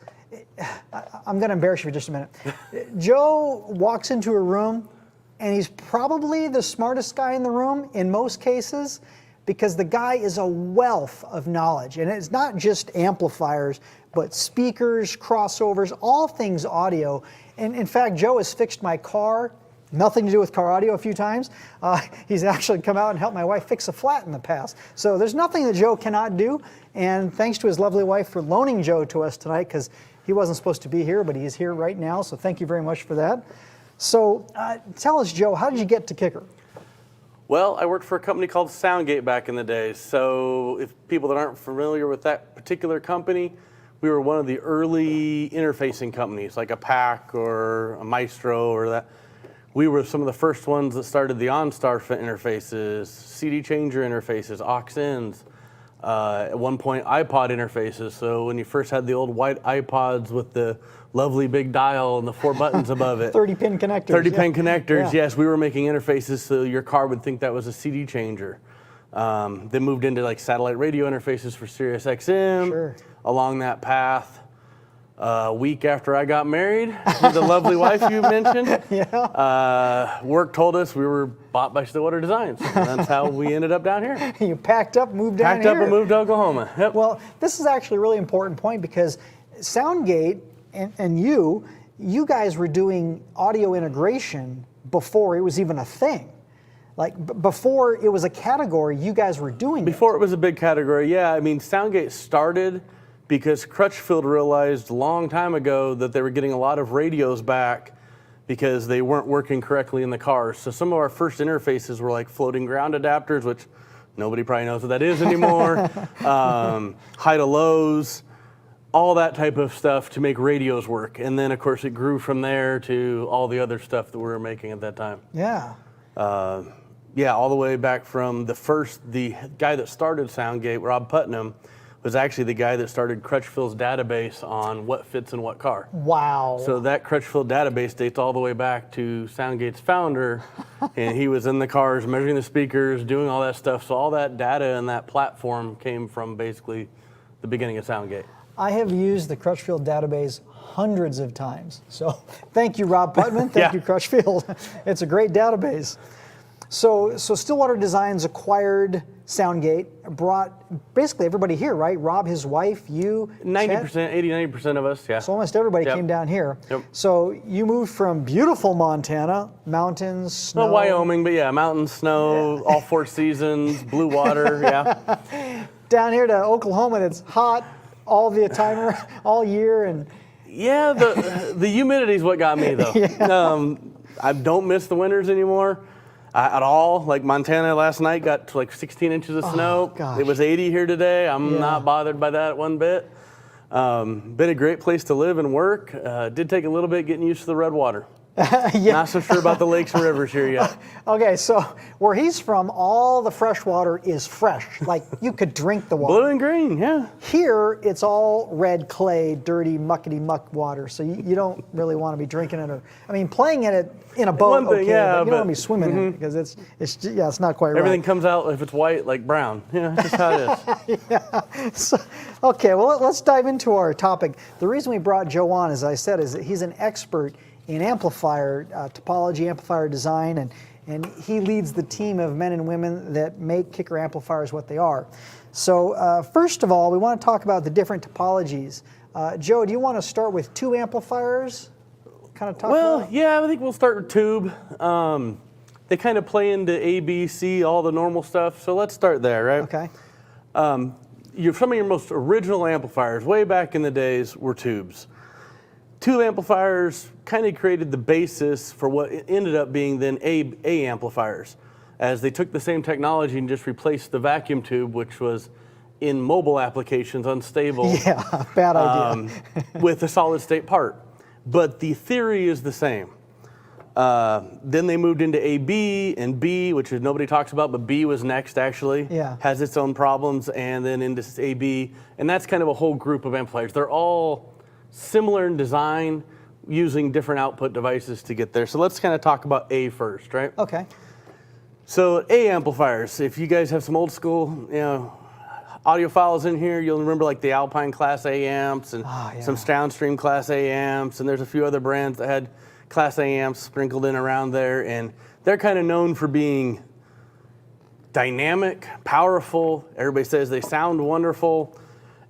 I'm going to embarrass you for just a minute. Joe walks into a room, and he's probably the smartest guy in the room in most cases, because the guy is a wealth of knowledge. And it's not just amplifiers, but speakers, crossovers, all things audio. And in fact, Joe has fixed my car, nothing to do with car audio, a few times. He's actually come out and helped my wife fix a flat in the past. So there's nothing that Joe cannot do. And thanks to his lovely wife for loaning Joe to us tonight, because he wasn't supposed to be here, but he's here right now. So thank you very much for that. So tell us, Joe, how did you get to Kicker? Well, I worked for a company called Soundgate back in the day. So if people that aren't familiar with that particular company, we were one of the early interfacing companies, like a PAC or a Maestro or that. We were some of the first ones that started the OnStar interfaces, CD changer interfaces, aux-ins, at one point iPod interfaces. So when you first had the old white iPods with the lovely big dial and the 4 buttons above it. 30-pin connectors. 30-pin connectors, yes. We were making interfaces so your car would think that was a CD changer. Then moved into like satellite radio interfaces for Sirius XM. Sure. Along that path. A week after I got married, the lovely wife you mentioned, work told us we were bought by Stillwater Designs. And that's how we ended up down here. You packed up, moved down here. Packed up and moved to Oklahoma. Yep. Well, this is actually a really important point, because Soundgate and you guys were doing audio integration before it was even a thing. Like before it was a category, you guys were doing Before it was a big category, yeah. I mean, Soundgate started because Crutchfield realized a long time ago that they were getting a lot of radios back because they weren't working correctly in the cars. So some of our first interfaces were like floating ground adapters, which nobody probably knows what that is anymore. High to lows, all that type of stuff to make radios work. And then of course it grew from there to all the other stuff that we were making at that time. Yeah. Yeah, all the way back from the guy that started Soundgate, Rob Putnam, was actually the guy that started Crutchfield's database on what fits in what car. Wow. So that Crutchfield database dates all the way back to Soundgate's founder, and he was in the cars measuring the speakers, doing all that stuff. So all that data and that platform came from basically the beginning of Soundgate. I have used the Crutchfield database hundreds of times. So thank you, Rob Putman. Thank you, Crutchfield. It's a great database. So Stillwater Designs acquired Soundgate, brought basically everybody here, right? Rob, his wife, you, 90%, 80-90% of us, yeah. So almost everybody came down here. Yep. So you moved from beautiful Montana, mountains, snow. Well, Wyoming, but yeah, mountains, snow, all 4 seasons, blue water, yeah. Down here to Oklahoma, and it's hot all the time, all year, and Yeah, the humidity is what got me though. I don't miss the winters anymore at all. Like Montana last night got to like 16 inches of snow. gosh. It was 80 here today. I'm not bothered by that one bit. Been a great place to live and work. Did take a little bit getting used to the red water. Not so sure about the lakes and rivers here yet. Okay, so where he's from, all the fresh water is fresh. Like you could drink the water. Blue and green, yeah. Here, it's all red clay, dirty, muckety muck water. So you don't really want to be drinking it. Or, I mean, playing in it in a boat, One thing, okay, yeah, but you don't but- want to be swimming in it because it's not quite Everything right. comes out, if it's white, like brown. Yeah, that's just how it is. So, okay, well, let's dive into our topic. The reason we brought Joe on, as I said, is that he's an expert in amplifier topology, amplifier design, and he leads the team of men and women that make Kicker amplifiers what they are. So first of all, we want to talk about the different topologies. Joe, do you want to start with 2 amplifiers? Kind of talk about? Yeah, I think we'll start with tube. They kind of play into A, B, C, all the normal stuff. So let's start there, right? Okay. Some of your most original amplifiers, way back in the days, were tubes. Tube amplifiers kind of created the basis for what ended up being then A amplifiers, as they took the same technology and just replaced the vacuum tube, which was in mobile applications unstable. Yeah, bad idea. With a solid state part. But the theory is the same. Then they moved into AB and B, which nobody talks about, but B was next actually. Yeah. Has its own problems, and then into AB. And that's kind of a whole group of amplifiers. They're all similar in design, using different output devices to get there. So let's kind of talk about A first, right? Okay. So A amplifiers, if you guys have some old school, audiophiles in here, you'll remember like the Alpine Class A amps and some Soundstream Class A amps, and there's a few other brands that had Class A amps sprinkled in around there, and they're kind of known for being dynamic, powerful. Everybody says they sound wonderful,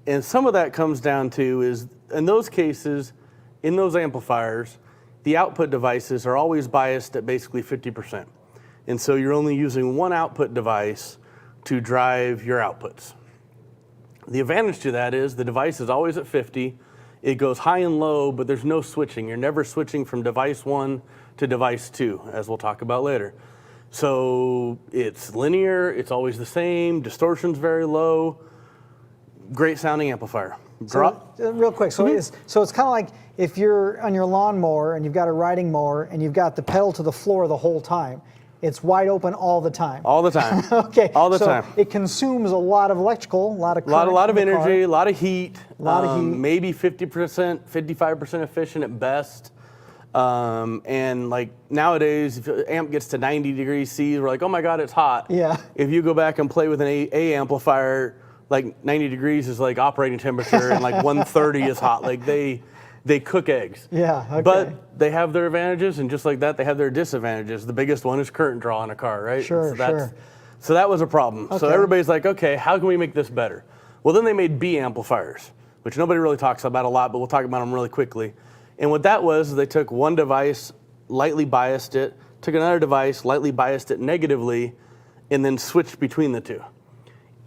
and some of that comes down to is, in those cases, in those amplifiers, the output devices are always biased at basically 50%. And so you're only using one output device to drive your outputs. The advantage to that is the device is always at 50. It goes high and low, but there's no switching. You're never switching from device 1 to device 2, as we'll talk about later. So it's linear, it's always the same, distortion's very low, great sounding amplifier. Real quick, so it's kind of like if you're on your lawnmower and you've got a riding mower and you've got the pedal to the floor the whole time. It's wide open all the time. All the time. Okay. All the time. It consumes a lot of electrical, a lot of current. A lot of from the car. energy, a lot of heat. A lot of heat. Maybe 50%, 55% efficient at best. And like nowadays, if the amp gets to 90 degrees C, we're like, oh my God, it's hot. Yeah. If you go back and play with an A amplifier, like 90 degrees is like operating temperature, and like 130 is hot. Like they cook eggs. Yeah, okay. But they have their advantages, and just like that, they have their disadvantages. The biggest one is current draw in a car, right? Sure, sure. So that was a problem. So Okay. everybody's like, okay, how can we make this better? Well, then they made B amplifiers, which nobody really talks about a lot, but we'll talk about them really quickly. And what that was, they took one device, lightly biased it, took another device, lightly biased it negatively, and then switched between the two.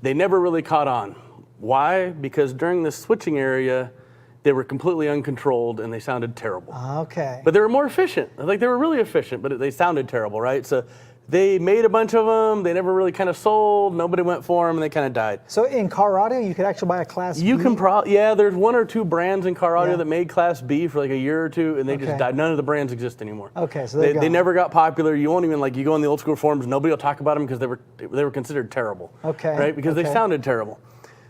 They never really caught on. Why? Because during the switching area, they were completely uncontrolled and they sounded terrible. Okay. But they were more efficient. Like they were really efficient, but they sounded terrible, right? So they made a bunch of them. They never really kind of sold. Nobody went for them, and they kind of died. So in car audio, you could actually buy a Class You B? can yeah, there's one or two brands in car audio Yeah. that made Class B for like a year or two, and they just Okay. died. None of the brands exist anymore. Okay, so they never got popular. You won't even you go on the old school forums, nobody will talk about them because they were considered terrible. Okay, Right? Because they okay. sounded terrible.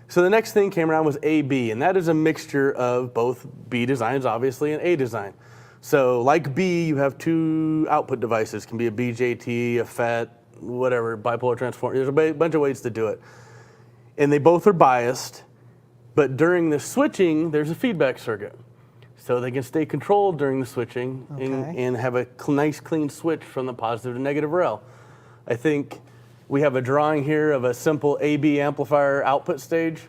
So the next thing came around was AB, and that is a mixture of both B designs, obviously, and A design. So like B, you have two output devices. It can be a BJT, a FET, whatever, bipolar transformer. There's a bunch of ways to do it. And they both are biased, but during the switching, there's a feedback circuit. So they can stay controlled during the switching and have a nice clean switch from the positive to negative rail. I think we have a drawing here of a simple AB amplifier output stage.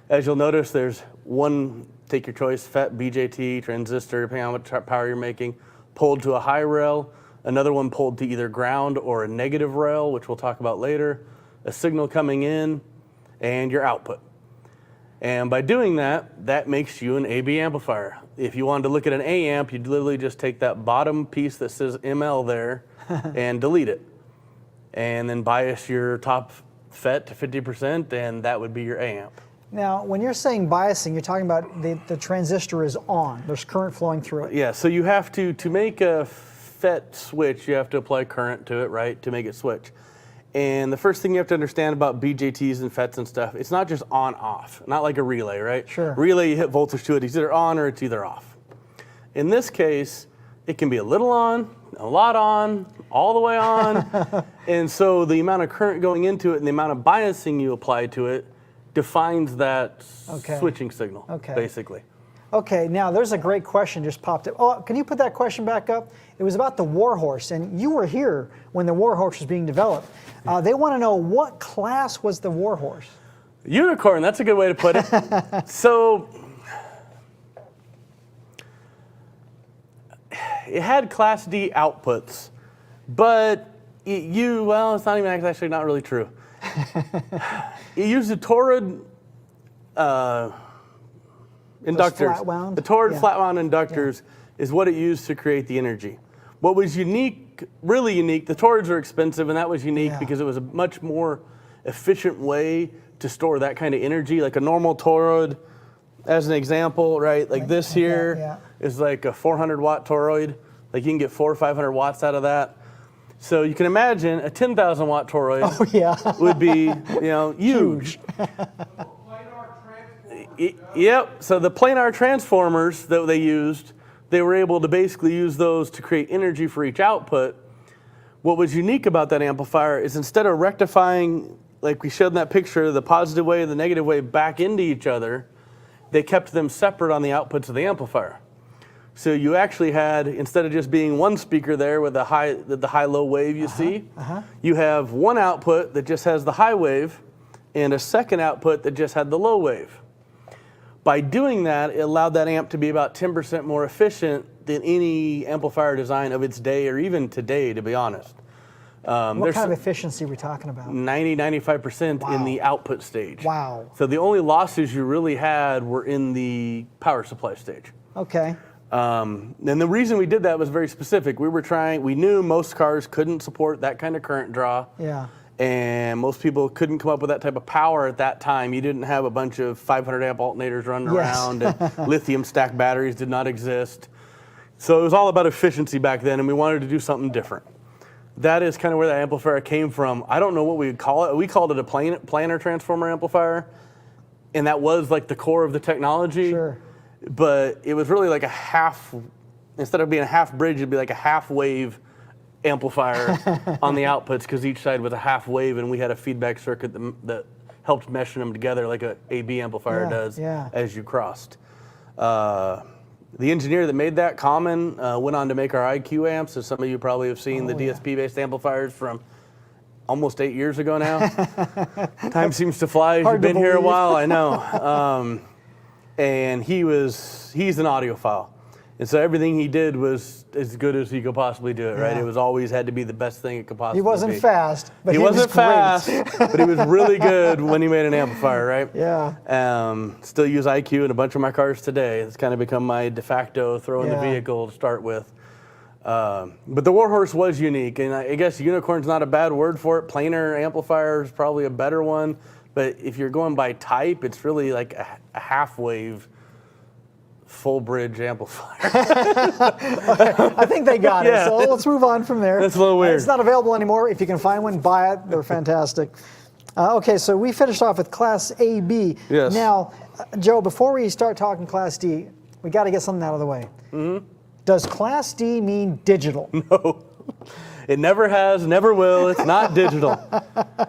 As you'll notice, there's one, take your choice, FET, BJT, transistor, depending on what power you're making, pulled to a high rail, another one pulled to either ground or a negative rail, which we'll talk about later, a signal coming in, and your output. And by doing that, that makes you an AB amplifier. If you wanted to look at an A amp, you'd literally just take that bottom piece that says ML there and delete it. And then bias your top FET to 50%, and that would be your A amp. Now, when you're saying biasing, you're talking about the transistor is on. There's current flowing through it. Yeah, so you have to make a FET switch, you have to apply current to it, right, to make it switch. And the first thing you have to understand about BJTs and FETs and stuff, it's not just on-off, not like a relay, right? Sure. Relay, you hit voltage to it, it's either on or it's either off. In this case, it can be a little on, a lot on, all the way on. And so the amount of current going into it and the amount of biasing you apply to it defines that switching signal, basically. Okay, now there's a great question just popped up. Oh, can you put that question back up? It was about the Warhorse, and you were here when the Warhorse was being developed. They want to know, what class was the Warhorse? Unicorn, that's a good way to put it. So, it had Class D outputs, but well, it's not even actually not really true. It used a toroid inductors. Flat-wound? The toroid flat-wound inductors is what it used to create the energy. What was unique, really unique, the toroids are expensive, and that was unique because it was a much more efficient way to store that kind of energy. Like a normal toroid, as an example, right? Like this here is like a 400 watt toroid. Like you can get 400 or 500 watts out of that. So you can imagine a 10,000 watt toroid would be, huge. Yep, so the planar transformers that they used, they were able to basically use those to create energy for each output. What was unique about that amplifier is instead of rectifying, like we showed in that picture, the positive wave and the negative wave back into each other, they kept them separate on the outputs of the amplifier. So you actually had, instead of just being one speaker there with the high-low wave you see, you have one output that just has the high wave and a second output that just had the low wave. By doing that, it allowed that amp to be about 10% more efficient than any amplifier design of its day, or even today, to be honest. What kind of efficiency are we talking about? 90-95% in the output stage. Wow. So the only losses you really had were in the power supply stage. Okay. And the reason we did that was very specific. We knew most cars couldn't support that kind of current draw. Yeah. And most people couldn't come up with that type of power at that time. You didn't have a bunch of 500 amp alternators running around, and lithium stack batteries did not exist. So it was all about efficiency back then, and we wanted to do something different. That is kind of where that amplifier came from. I don't know what we would call it. We called it a planar transformer amplifier, and that was like the core of the technology. Sure. But it was really like a half, instead of being a half bridge, it'd be like a half wave amplifier on the outputs, because each side was a half wave, and we had a feedback circuit that helped mesh them together like a AB amplifier does as you crossed. The engineer that made that, Common, went on to make our IQ amps, as some of you probably have seen, the DSP-based amplifiers from almost 8 years ago now. Time seems to fly as you've been here a while, I know. And he's an audiophile. And so everything he did was as good as he could possibly do it, right? It was always had to be the best thing it could possibly be. He wasn't fast, but he wasn't was fast, but he was really good when he made an amplifier, right? Yeah. Still use IQ in a bunch of my cars today. It's kind of become my de facto throw in the vehicle to start with. But the Warhorse was unique, and I guess unicorn's not a bad word for it. Planar amplifier is probably a better one. But if you're going by type, it's really like a half wave full bridge amplifier. I think they got it, so let's move on from there. That's a little weird. It's not available anymore. If you can find one, buy it. They're fantastic. Okay, so we finished off with Class AB. Yes. Now, Joe, before we start talking Class D, we got to get something out of the way. Does Class D mean digital? No. It never has, never will. It's not digital.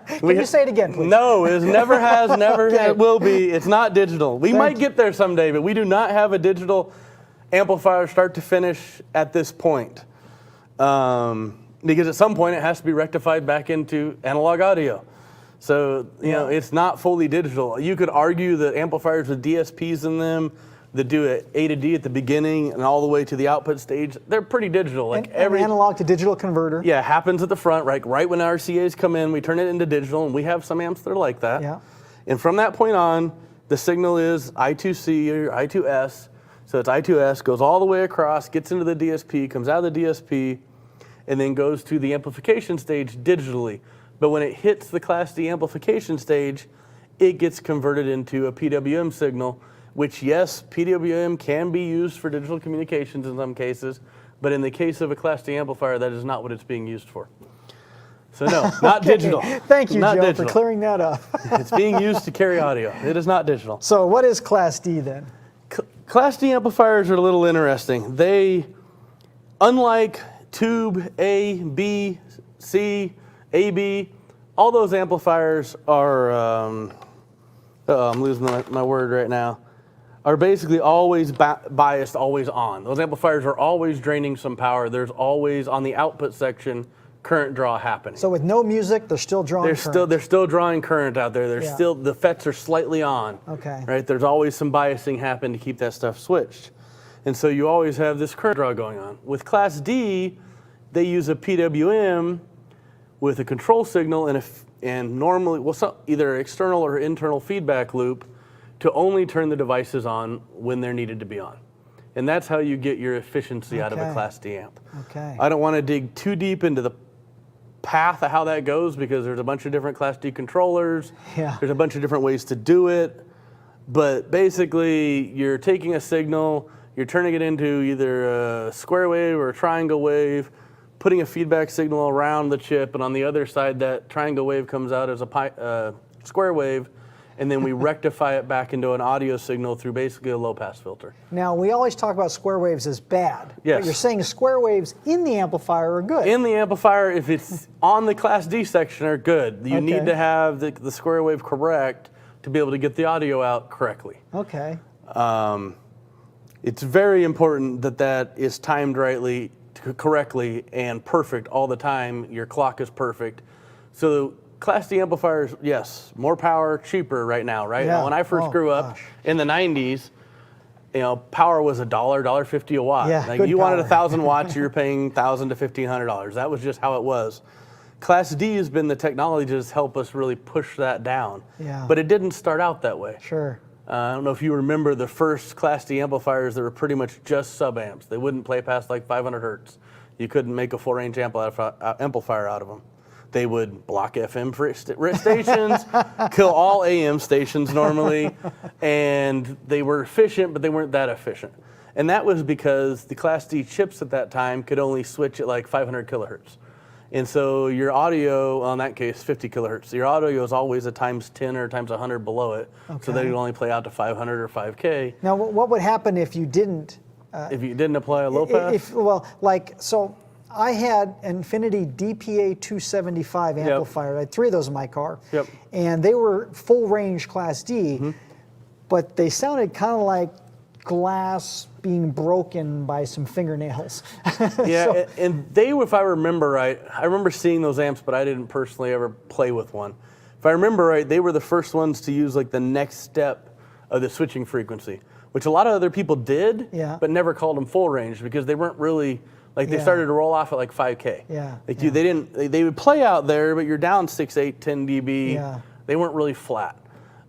Can you say it again, please? No, it never has, never will be. It's not digital. We might get there someday, but we do not have a digital amplifier start to finish at this point. Because at some point it has to be rectified back into analog audio. So, you know, it's not fully digital. You could argue that amplifiers with DSPs in them that do it A to D at the beginning and all the way to the output stage, they're pretty digital. Like every analog to digital converter. Yeah, happens at the front, right when RCAs come in, we turn it into digital, and we have some amps that are like that. Yeah. And from that point on, The signal is I2C or I2S. So it's I2S, goes all the way across, gets into the DSP, comes out of the DSP, and then goes to the amplification stage digitally. But when it hits the Class D amplification stage, it gets converted into a PWM signal, which, yes, PWM can be used for digital communications in some cases, but in the case of a Class D amplifier, that is not what it's being used for. So no, not digital. Thank you, Not Joe, digital. for clearing that up. It's being used to carry audio. It is not digital. So what is Class D then? Class D amplifiers are a little interesting. They, unlike tube A, B, C, AB, all those amplifiers are, I'm losing my word right now, are basically always biased, always on. Those amplifiers are always draining some power. There's always, on the output section, current draw happening. So with no music, they're still drawing current. They're still drawing current out there. There's still, the FETs are slightly on. Okay. Right? There's always some biasing happening to keep that stuff switched. And so you always have this current draw going on. With Class D, they use a PWM with a control signal and normally, well, either external or internal feedback loop to only turn the devices on when they're needed to be on. And that's how you get your efficiency out of a Class D amp. Okay. I don't want to dig too deep into the path of how that goes because there's a bunch of different Class D controllers. Yeah. There's a bunch of different ways to do it. But basically, you're taking a signal, you're turning it into either a square wave or a triangle wave, putting a feedback signal around the chip, and on the other side, that triangle wave comes out as a square wave, and then we rectify it back into an audio signal through basically a low-pass filter. Now, we always talk about square waves as bad. Yes. But you're saying square waves in the amplifier are good. In the amplifier, if it's on the Class D section, are good. You need to have the square wave correct to be able to get the audio out correctly. Okay. It's very important that that is timed correctly and perfect all the time. Your clock is perfect. So Class D amplifiers, yes, more power, cheaper right now, right? Yeah. When I first grew up in the 90s, power was $1, $1.50 a watt. Yeah, Like good you wanted power. 1,000 watts, you were paying $1,000 to $1,500. That was just how it was. Class D has been the technology to just help us really push that down. Yeah. But it didn't start out that way. Sure. I don't know if you remember the first Class D amplifiers that were pretty much just sub-amps. They wouldn't play past like 500 hertz. You couldn't make a 4-range amplifier out of them. They would block FM stations, kill all AM stations normally, and they were efficient, but they weren't that efficient. And that was because the Class D chips at that time could only switch at like 500 kilohertz. And so your audio, well, in that case, 50 kilohertz, your audio is always a times 10 or times 100 below it, so that it would only play out to 500 or 5K. Now, what would happen if you didn't? If you didn't apply a low pass? So I had Infinity DPA 275 amplifier. I had 3 of those in my car. Yep. And they were full range Class D, but they sounded kind of like glass being broken by some fingernails. Yeah, and they, if I remember right, I remember seeing those amps, but I didn't personally ever play with one. If I remember right, they were the first ones to use like the next step of the switching frequency, which a lot of other people did, but never called them full range because they weren't really, like they started to roll off at like 5K. Yeah. Like they would play out there, but you're down 6, 8, 10 dB. Yeah. They weren't really flat.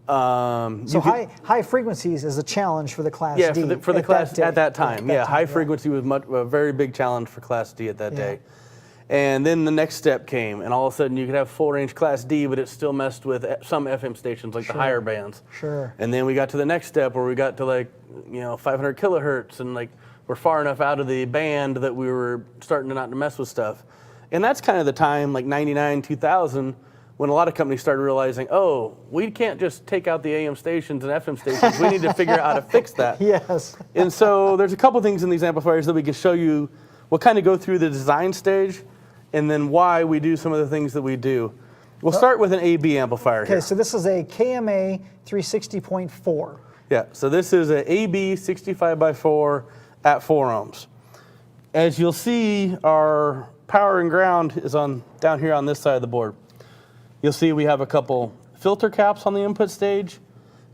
So high frequencies is a challenge for the Class D. Yeah, for the Class at that time. High frequency was a very big challenge for Class D at that day. And then the next step came, and all of a sudden you could have full range Class D, but it still messed with some FM stations, like the higher bands. Sure. And then we got to the next step where we got to like 500 kilohertz, and like we're far enough out of the band that we were starting to not to mess with stuff. And that's kind of the time, like 99, 2000. When a lot of companies started realizing, oh, we can't just take out the AM stations and FM stations. We need to figure out how to fix that. Yes. And so there's a couple things in these amplifiers that we can show you. We'll kind of go through the design stage and then why we do some of the things that we do. We'll start with an AB amplifier here. Okay, so this is a KMA 360.4. Yeah, so this is an AB 65x4 at 4 ohms. As you'll see, our power and ground is down here on this side of the board. You'll see we have a couple filter caps on the input stage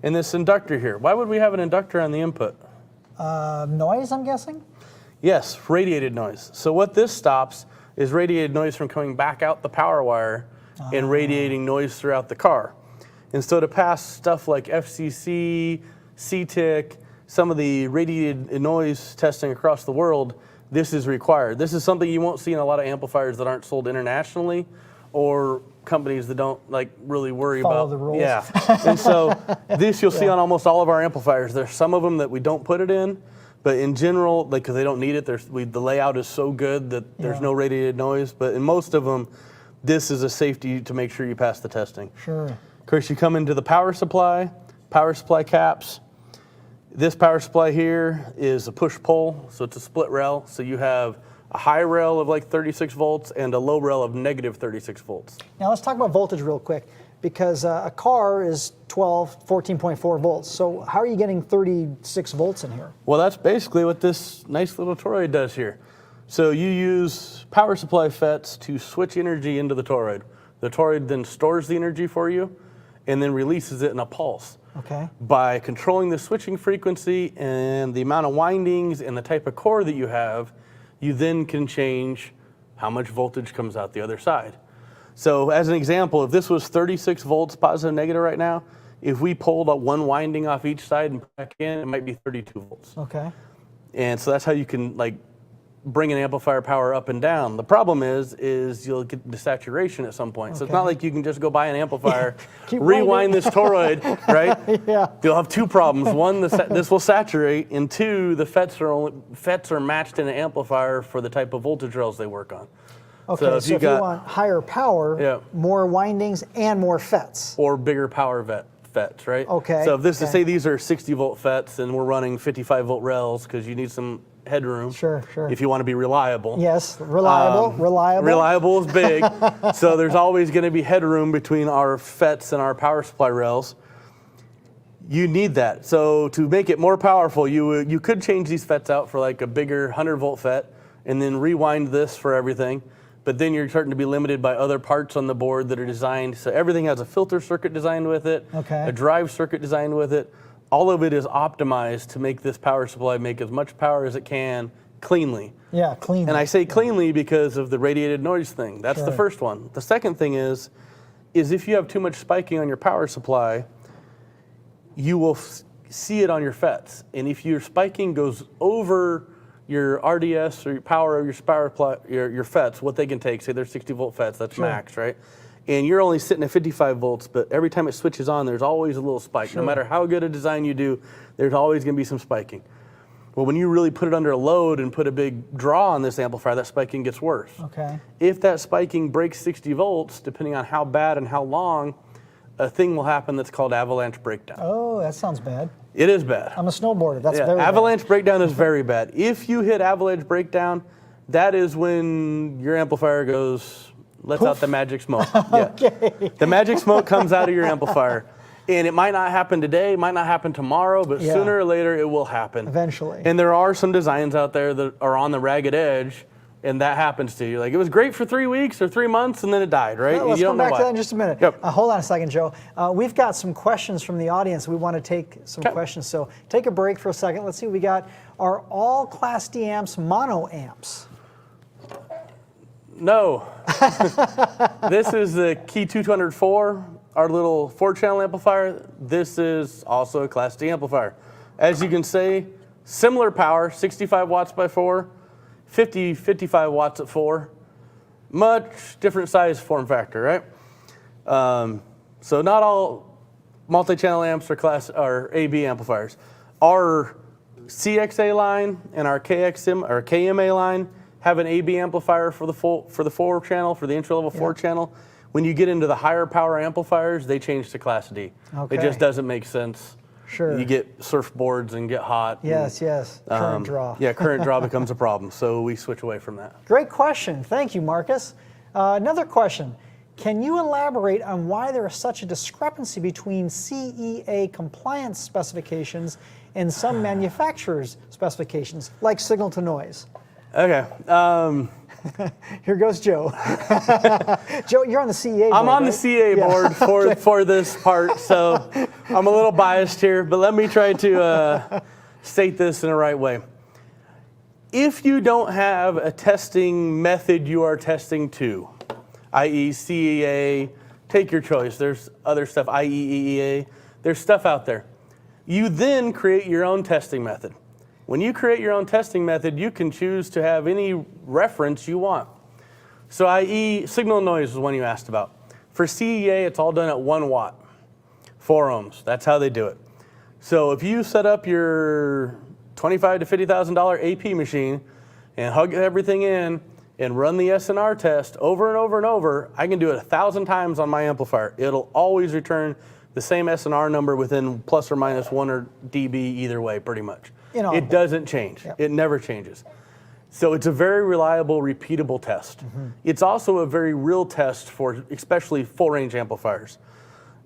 and this inductor here. Why would we have an inductor on the input? Noise, I'm guessing? Yes, radiated noise. So what this stops is radiated noise from coming back out the power wire and radiating noise throughout the car. And so to pass stuff like FCC, CTIC, some of the radiated noise testing across the world, this is required. This is something you won't see in a lot of amplifiers that aren't sold internationally, or companies that don't like really worry Follow about the rules. Yeah. And so this you'll see on almost all of our amplifiers. There's some of them that we don't put it in, but in general, like because they don't need it, the layout is so good that there's no radiated noise. But in most of them, this is a safety to make sure you pass the testing. Sure. Of course, you come into the power supply caps. This power supply here is a push-pull, so it's a split rail. So you have a high rail of like 36 volts and a low rail of negative 36 volts. Now let's talk about voltage real quick, because a car is 14.4 volts. So how are you getting 36 volts in here? Well, that's basically what this nice little toroid does here. So you use power supply FETs to switch energy into the toroid. The toroid then stores the energy for you and then releases it in a pulse. Okay. By controlling the switching frequency and the amount of windings and the type of core that you have, you then can change how much voltage comes out the other side. So as an example, if this was 36 volts positive negative right now, if we pulled one winding off each side and put it back in, it might be 32 volts. Okay. And so that's how you can like bring an amplifier power up and down. The problem is you'll get desaturation at some point. So it's not like you can just go buy an amplifier, rewind this toroid, right? Yeah. You'll have two problems. One, this will saturate, and two, the FETs are matched in an amplifier for the type of voltage rails they work on. Okay, so if you want higher power, more windings, and more FETs. Or bigger power FETs, right? Okay. So if this is, say these are 60 volt FETs and we're running 55 volt rails because you need some headroom. Sure. If you want to be reliable. Yes, reliable. Reliable is big. So there's always going to be headroom between our FETs and our power supply rails. You need that. So to make it more powerful, you could change these FETs out for like a bigger 100 volt FET and then rewind this for everything. But then you're starting to be limited by other parts on the board that are designed. So everything has a filter circuit designed with it, a drive circuit designed with it. All of it is optimized to make this power supply make as much power as it can cleanly. Yeah, cleanly. And I say cleanly because of the radiated noise thing. That's the first one. The second thing is if you have too much spiking on your power supply, you will see it on your FETs. And if your spiking goes over your RDS or your power of your FETs, what they can take, say they're 60 volt FETs, that's max, right? And you're only sitting at 55 volts, but every time it switches on, there's always a little spike. No matter how good a design you do, there's always gonna be some spiking. Well, when you really put it under a load and put a big draw on this amplifier, that spiking gets worse. Okay. If that spiking breaks 60 volts, depending on how bad and how long, a thing will happen that's called avalanche breakdown. Oh, that sounds bad. It is bad. I'm a snowboarder, that's very avalanche bad. breakdown is very bad. If you hit avalanche breakdown, that is when your amplifier goes, lets out the magic smoke. Okay. The magic smoke comes out of your amplifier. And it might not happen today, it might not happen tomorrow, but sooner or later it will happen. Eventually. And there are some designs out there that are on the ragged edge, and that happens to you. Like, it was great for 3 weeks or 3 months, and then it died, right? Well, let's come back to that in just a minute. Yep. Hold on a second, Joe. We've got some questions from the audience. We want to take some questions. So take a break for a second. Let's see what we got. Are all Class D amps mono amps? No. This is the Key 204, our little 4-channel amplifier. This is also a Class D amplifier. As you can see, similar power, 65 watts by 4, 55 watts at 4. Much different size form factor, right? So not all multi-channel amps are AB amplifiers. Our CXA line and our KMA line have an AB amplifier for the 4-channel, for the entry-level 4-channel. When you get into the higher power amplifiers, they change to Class D. Okay. It just doesn't make sense. Sure. You get surfboards and get hot. Yes, yes. Current draw. Yeah, current draw becomes a problem, so we switch away from that. Great question. Thank you, Marcus. Another question. Can you elaborate on why there is such a discrepancy between CEA compliance specifications and some manufacturers' specifications, like signal to noise? Okay. Here goes Joe. Joe, you're on the CEA board, I'm on right? the CEA board for this part, so I'm a little biased here, but let me try to state this in the right way. If you don't have a testing method you are testing to, i.e. CEA, Take your choice. There's other stuff, IEEEA. There's stuff out there. You then create your own testing method. When you create your own testing method, you can choose to have any reference you want. So i.e., signal noise is one you asked about. For CEA, it's all done at 1 watt, 4 ohms. That's how they do it. So if you set up your $25,000 to $50,000 AP machine and hug everything in and run the SNR test over and over and over, I can do it 1,000 times on my amplifier. It'll always return the same SNR number within plus or minus 1 or dB either way, pretty much. It doesn't change. Yep. It never changes. So it's a very reliable, repeatable test. It's also a very real test for especially full-range amplifiers.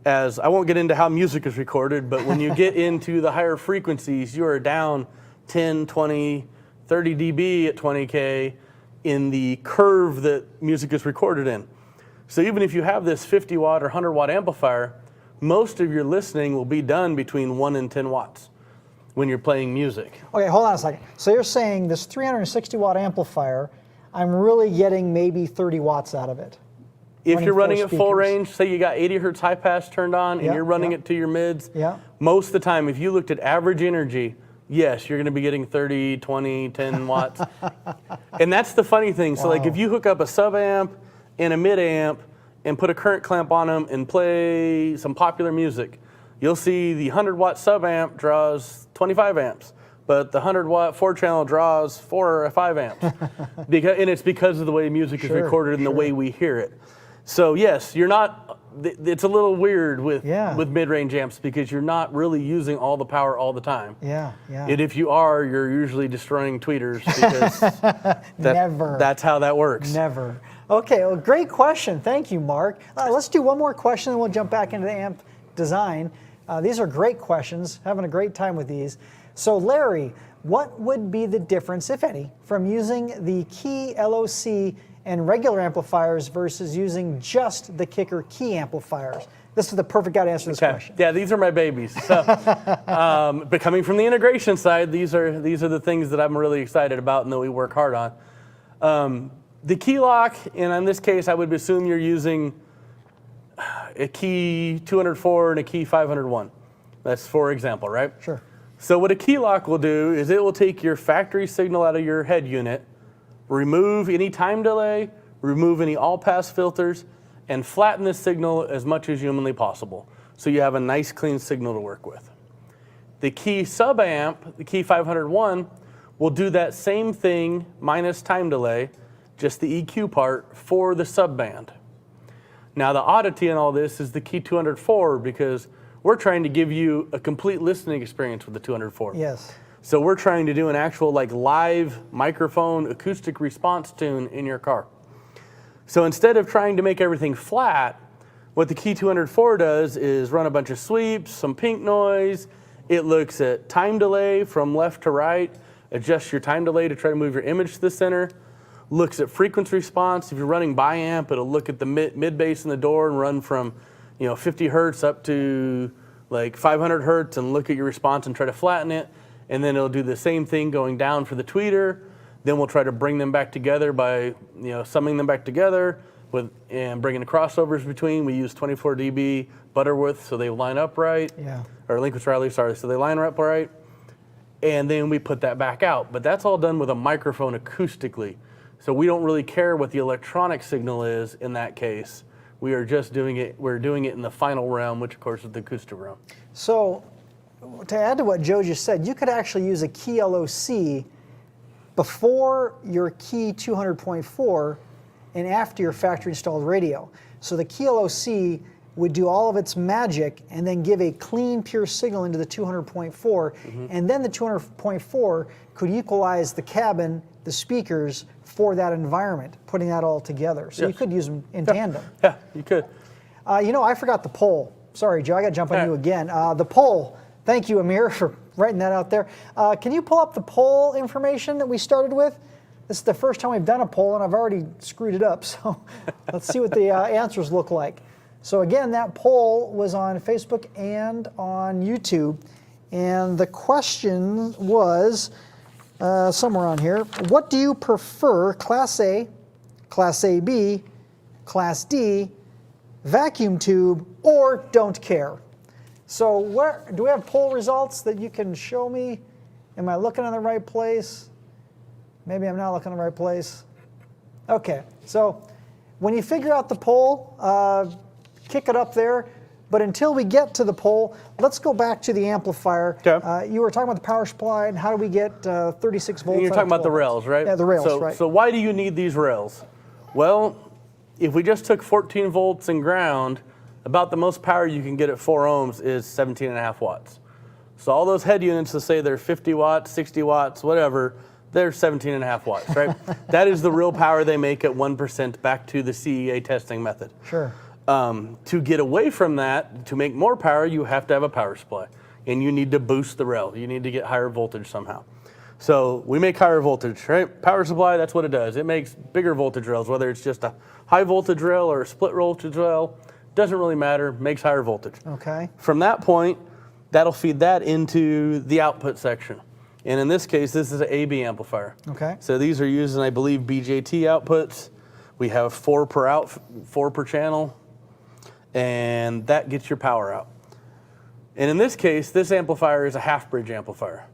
As I won't get into how music is recorded, but when you get into the higher frequencies, you are down 10, 20, 30 dB at 20K in the curve that music is recorded in. So even if you have this 50 watt or 100 watt amplifier, most of your listening will be done between 1 and 10 watts when you're playing music. Okay, hold on a second. So you're saying this 360 watt amplifier, I'm really getting maybe 30 watts out of it. If you're running at full range, say you got 80 hertz high pass turned on and you're running it to your mids, most of the time, if you looked at average energy, yes, you're gonna be getting 30, 20, 10 watts. And that's the funny thing. So like if you hook up a sub amp and a mid amp and put a current clamp on them and play some popular music, you'll see the 100 watt sub amp draws 25 amps, but the 100 watt 4-channel draws 4 or 5 amps. And it's because of the way music is recorded and the way we hear it. So yes, you're not, it's a little weird with mid-range amps because you're not really using all the power all the time. And if you are, you're usually destroying tweeters because that's how that works. Never. Okay, well, great question. Thank you, Mark. Let's do one more question and we'll jump back into the amp design. These are great questions, having a great time with these. So Larry, what would be the difference, if any, from using the Key LOC and regular amplifiers versus using just the Kicker Key amplifiers? This is the perfect guy to answer this question. Yeah, these are my babies. So, but coming from the integration side, these are the things that I'm really excited about and that we work hard on. The key lock, and in this case, I would assume you're using a Key 204 and a Key 501. That's for example, right? Sure. So what a key lock will do is it will take your factory signal out of your head unit, remove any time delay, remove any all-pass filters, and flatten the signal as much as humanly possible. So you have a nice clean signal to work with. The Key sub-amp, the Key 501, will do that same thing minus time delay, just the EQ part for the sub-band. Now the oddity in all this is the Key 204 because we're trying to give you a complete listening experience with the 204. Yes. So we're trying to do an actual like live microphone acoustic response tune in your car. So instead of trying to make everything flat, what the Key 204 does is run a bunch of sweeps, some pink noise. It looks at time delay from left to right, adjusts your time delay to try to move your image to the center, looks at frequency response. If you're running bi-amp, it'll look at the mid bass in the door and run from 50 hertz up to like 500 hertz and look at your response and try to flatten it. And then it'll do the same thing going down for the tweeter. Then we'll try to bring them back together by summing them back together and bringing the crossovers between. We use 24 dB Butterworth so they line up right. Or Lincoln Riley, sorry, so they line up right. And then we put that back out. But that's all done with a microphone acoustically. So we don't really care what the electronic signal is in that case. We are just doing it, we're doing it in the final realm, which of course is the acoustic realm. So to add to what Joe just said, you could actually use a Key LOC before your Key 200.4 and after your factory installed radio. So the Key LOC would do all of its magic and then give a clean, pure signal into the 200.4, and then the 200.4 could equalize the cabin, the speakers, for that environment, putting that all together. So you could use them in tandem. Yeah, you could. I forgot the poll. Sorry, Joe, I got to jump on you again. The poll, thank you, Amir, for writing that out there. Can you pull up the poll information that we started with? This is the first time we've done a poll, and I've already screwed it up, so let's see what the answers look like. So again, that poll was on Facebook and on YouTube, and the question was, somewhere on here, what do you prefer, Class A, Class AB, Class D, vacuum tube, or don't care. So where do we have poll results that you can show me? Am I looking in the right place? Maybe I'm not looking in the right place. Okay, so when you figure out the poll, kick it up there. But until we get to the poll, let's go back to the amplifier. Okay. You were talking about the power supply and how do we get 36 volts? You're talking about the rails, right? Yeah, the rails, right. So why do you need these rails? Well, if we just took 14 volts and ground, about the most power you can get at 4 ohms is 17.5 watts. So all those head units that say they're 50 watts, 60 watts, whatever, they're 17.5 watts, right? That is the real power they make at 1% back to the CEA testing method. Sure. To get away from that, to make more power, you have to have a power supply. And you need to boost the rail. You need to get higher voltage somehow. So we make higher voltage, right? Power supply, that's what it does. It makes bigger voltage rails, whether it's just a high voltage rail or a split voltage rail, doesn't really matter, makes higher voltage. Okay. From that point, that'll feed that into the output section. And in this case, this is an AB amplifier. Okay. So these are using, I believe, BJT outputs. We have 4 per channel, and that gets your power out. And in this case, this amplifier is a half-bridge amplifier.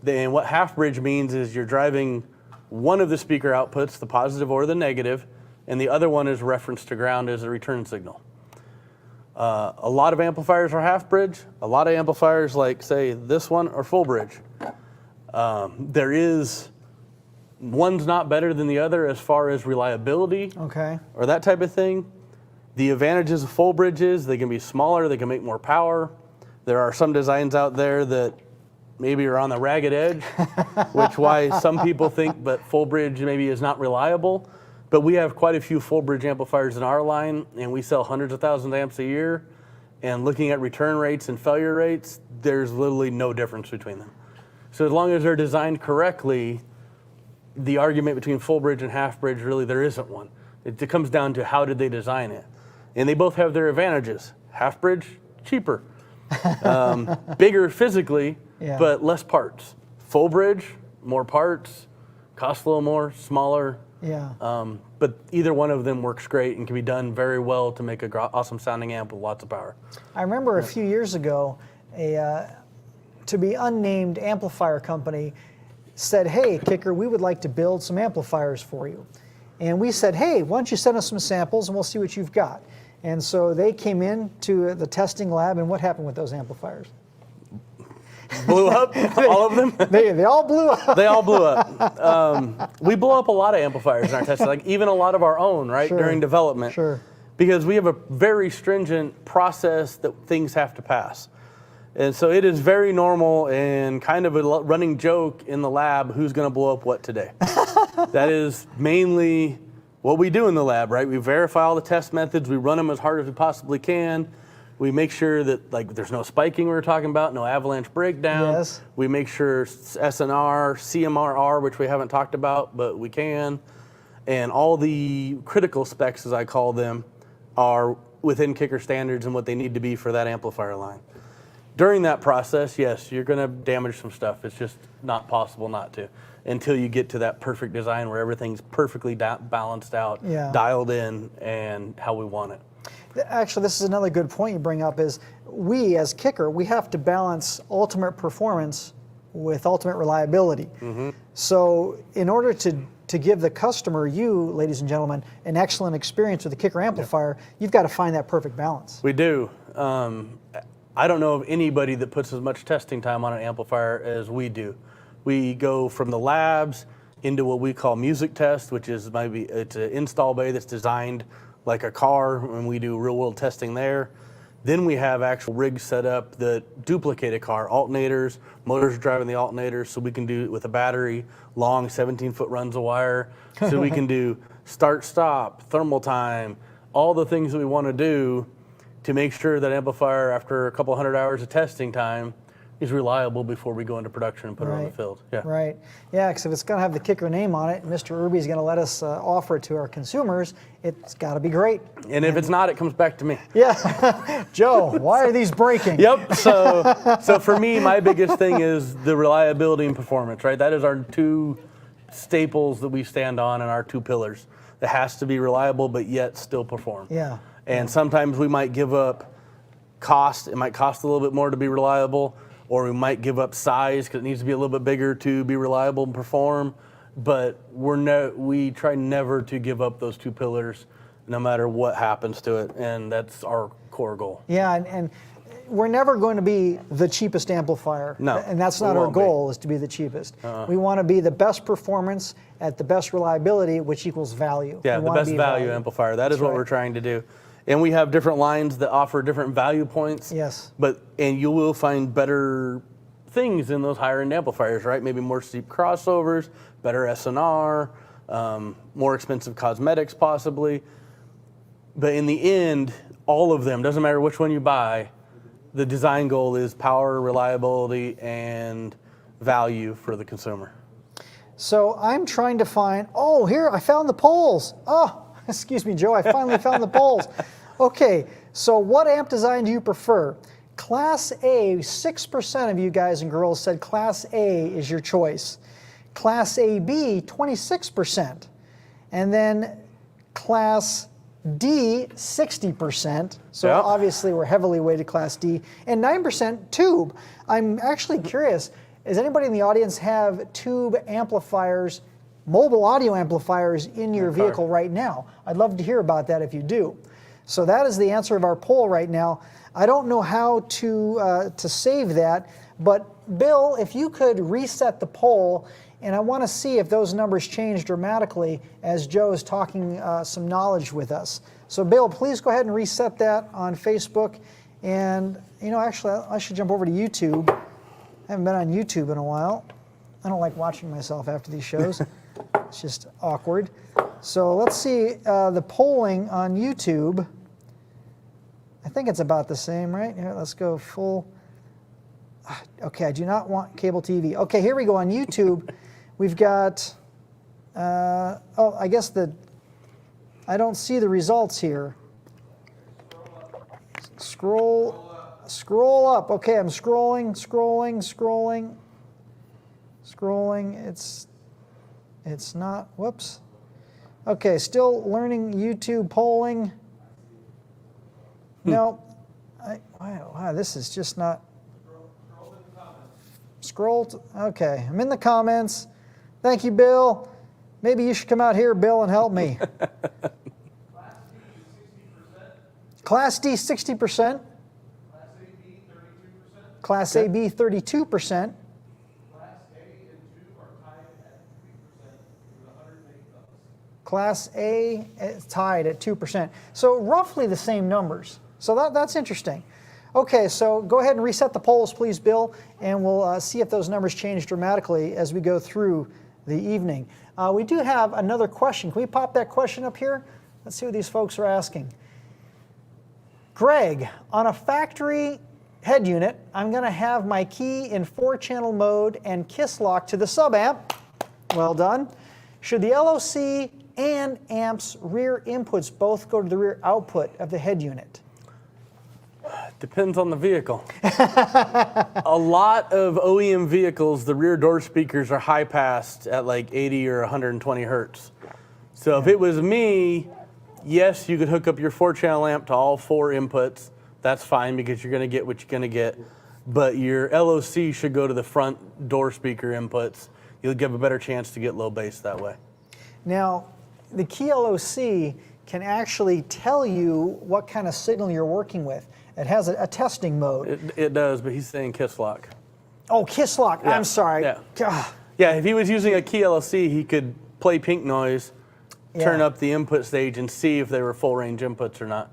And what half-bridge means is you're driving one of the speaker outputs, the positive or the negative, and the other one is referenced to ground as a return signal. A lot of amplifiers are half-bridge. A lot of amplifiers, like, say, this one, are full-bridge. There is, one's not better than the other as far as reliability, Okay. or that type of thing. The advantages of full bridges, they can be smaller, they can make more power. There are some designs out there that maybe are on the ragged edge, which why some people think that full bridge maybe is not reliable. But we have quite a few full bridge amplifiers in our line, and we sell hundreds of thousands of amps a year. And looking at return rates and failure rates, there's literally no difference between them. So as long as they're designed correctly, the argument between full bridge and half bridge, really there isn't one. It comes down to how did they design it. And they both have their advantages. Half bridge, cheaper. Bigger physically, Yeah. but less parts. Full bridge, more parts, costs a little more, smaller. Yeah. But either one of them works great and can be done very well to make a awesome sounding amp with lots of power. I remember a few years ago, a to be unnamed amplifier company said, hey, Kicker, we would like to build some amplifiers for you. And we said, hey, why don't you send us some samples and we'll see what you've got. And so they came in to the testing lab, and what happened with those amplifiers? Blew up, all of them? They all blew up. They all blew up. We blow up a lot of amplifiers in our testing, like even a lot of our own, right, Sure. during development. Sure. Because we have a very stringent process that things have to pass. And so it is very normal and kind of a running joke in the lab who's going to blow up what today. That is mainly what we do in the lab, right? We verify all the test methods, we run them as hard as we possibly can. We make sure that like there's no spiking we were talking about, no avalanche breakdown. Yes. We make sure SNR, CMRR, which we haven't talked about, but we can. And all the critical specs, as I call them, are within Kicker standards and what they need to be for that amplifier line. During that process, yes, you're going to damage some stuff. It's just not possible not to until you get to that perfect design where everything's perfectly balanced out, Yeah. dialed in, and how we want it. Actually, this is another good point you bring up is we, as Kicker, we have to balance ultimate performance with ultimate reliability. So in order to give the customer, you, ladies and gentlemen, an excellent experience with the Kicker amplifier, you've got to find that perfect balance. We do. I don't know of anybody that puts as much testing time on an amplifier as we do. We go from the labs into what we call music test, which is maybe it's an install bay that's designed like a car, and we do real world testing there. Then we have actual rigs set up that duplicate a car, alternators, motors driving the alternators, so we can do it with a battery, long 17-foot runs of wire, so we can do start, stop, thermal time, all the things that we want to do to make sure that amplifier, after a couple hundred hours of testing time, is reliable before we go into production and put it on the field. Yeah. Right. Yeah, because if it's going to have the Kicker name on it, Mr. Irby's going to let us offer it to our consumers, it's got to be great. And if it's not, it comes back to me. Yeah. Joe, why are these breaking? Yep. So for me, my biggest thing is the reliability and performance, right? That is our two staples that we stand on and our two pillars. It has to be reliable, but yet still perform. Yeah. And sometimes we might give up cost. It might cost a little bit more to be reliable, or we might give up size because it needs to be a little bit bigger to be reliable and perform. But we try never to give up those two pillars, no matter what happens to it, and that's our core goal. Yeah, and we're never going to be the cheapest amplifier. No, and that's not our goal, is to be the cheapest. We want to be the best performance at the best reliability, which equals value. Yeah, the best value amplifier. That is what we're trying to do. And we have different lines that offer different value points. Yes. And you will find better things in those higher end amplifiers, right? Maybe more steep crossovers, better SNR, more expensive cosmetics possibly. But in the end, all of them, doesn't matter which one you buy, the design goal is power, reliability, and value for the consumer. So I'm trying to find, oh, here, I found the polls. Oh, excuse me, Joe, I finally found the polls. Okay, so what amp design do you prefer? Class A, 6% of you guys and girls said Class A is your choice. Class AB, 26%. And then Class D, 60%. So obviously we're heavily weighted Class D. And 9% tube. I'm actually curious, does anybody in the audience have tube amplifiers, mobile audio amplifiers in your vehicle right now? I'd love to hear about that if you do. So that is the answer of our poll right now. I don't know how to save that, but Bill, if you could reset the poll, and I want to see if those numbers change dramatically as Joe is talking some knowledge with us. So Bill, please go ahead and reset that on Facebook. And, you know, actually, I should jump over to YouTube. I haven't been on YouTube in a while. I don't like watching myself after these shows. It's just awkward. So let's see the polling on YouTube. I think it's about the same, right? Here, let's go full. Okay, I do not want cable TV. Okay, here we go on YouTube. We've got, oh, I guess I don't see the results here. Scroll up. Okay, I'm scrolling. It's not, whoops. Okay, still learning YouTube polling. No, wow, this is just not. Okay, I'm in the comments. Thank you, Bill. Maybe you should come out here, Bill, and help me. Class D, 60%. Class AB, 32%. Class A is tied at 2%. So roughly the same numbers. So that's interesting. Okay, so go ahead and reset the polls, please, Bill, and we'll see if those numbers change dramatically as we go through the evening. We do have another question. Can we pop that question up here? Let's see what these folks are asking. Greg, on a factory head unit, I'm going to have my key in 4-channel mode and kiss lock to the sub-amp. Well done. Should the LOC and amp's rear inputs both go to the rear output of the head unit? Depends on the vehicle. A lot of OEM vehicles, the rear door speakers are high passed at like 80 or 120 hertz. So if it was me, yes, you could hook up your 4-channel amp to all 4 inputs. That's fine because you're going to get what you're going to get. But your LOC should go to the front door speaker inputs. You'll give a better chance to get low bass that way. Now, the key LOC can actually tell you what kind of signal you're working with. It has a testing mode. It does, but he's saying kiss lock. Oh, kiss lock. Yeah. I'm sorry. Yeah. Yeah, if he was using a key LOC, he could play pink noise, turn up the input stage, and see if they were full range inputs or not.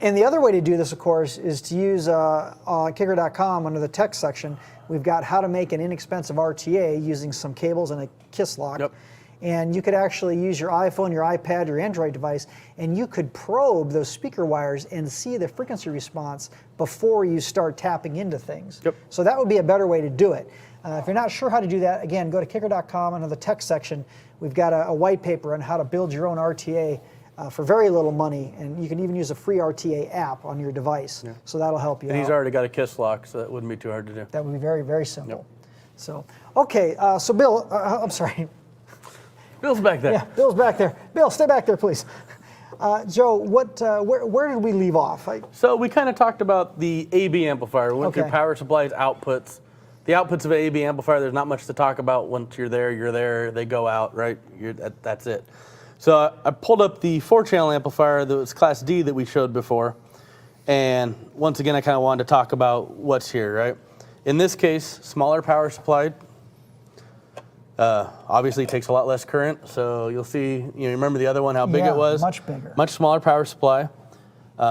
And the other way to do this, of course, is to use Kicker.com under the tech section. We've got how to make an inexpensive RTA using some cables and a kiss lock. Yep. And you could actually use your iPhone, your iPad, your Android device, and you could probe those speaker wires and see the frequency response before you start tapping into things. Yep. So that would be a better way to do it. If you're not sure how to do that, again, go to Kicker.com under the tech section. We've got a white paper on how to build your own RTA for very little money, and you can even use a free RTA app on your device. Yeah. So that'll help you out. And he's already got a kiss lock, so that wouldn't be too hard to do. That would be very, very simple. Yep. So, okay, so Bill, I'm sorry. Bill's back there. Yeah, Bill's back there. Bill, stay back there, please. Joe, where did we leave off? So we kind of talked about the AB amplifier. We went through power supplies, outputs. The outputs of an AB amplifier, there's not much to talk about. Once you're there, they go out, right? That's it. So I pulled up the 4-channel amplifier that was Class D that we showed before. And once again, I kind of wanted to talk about what's here, right? In this case, smaller power supply. Obviously, it takes a lot less current. So you'll see, you remember the other one, how big it was? Much bigger. Much smaller power supply.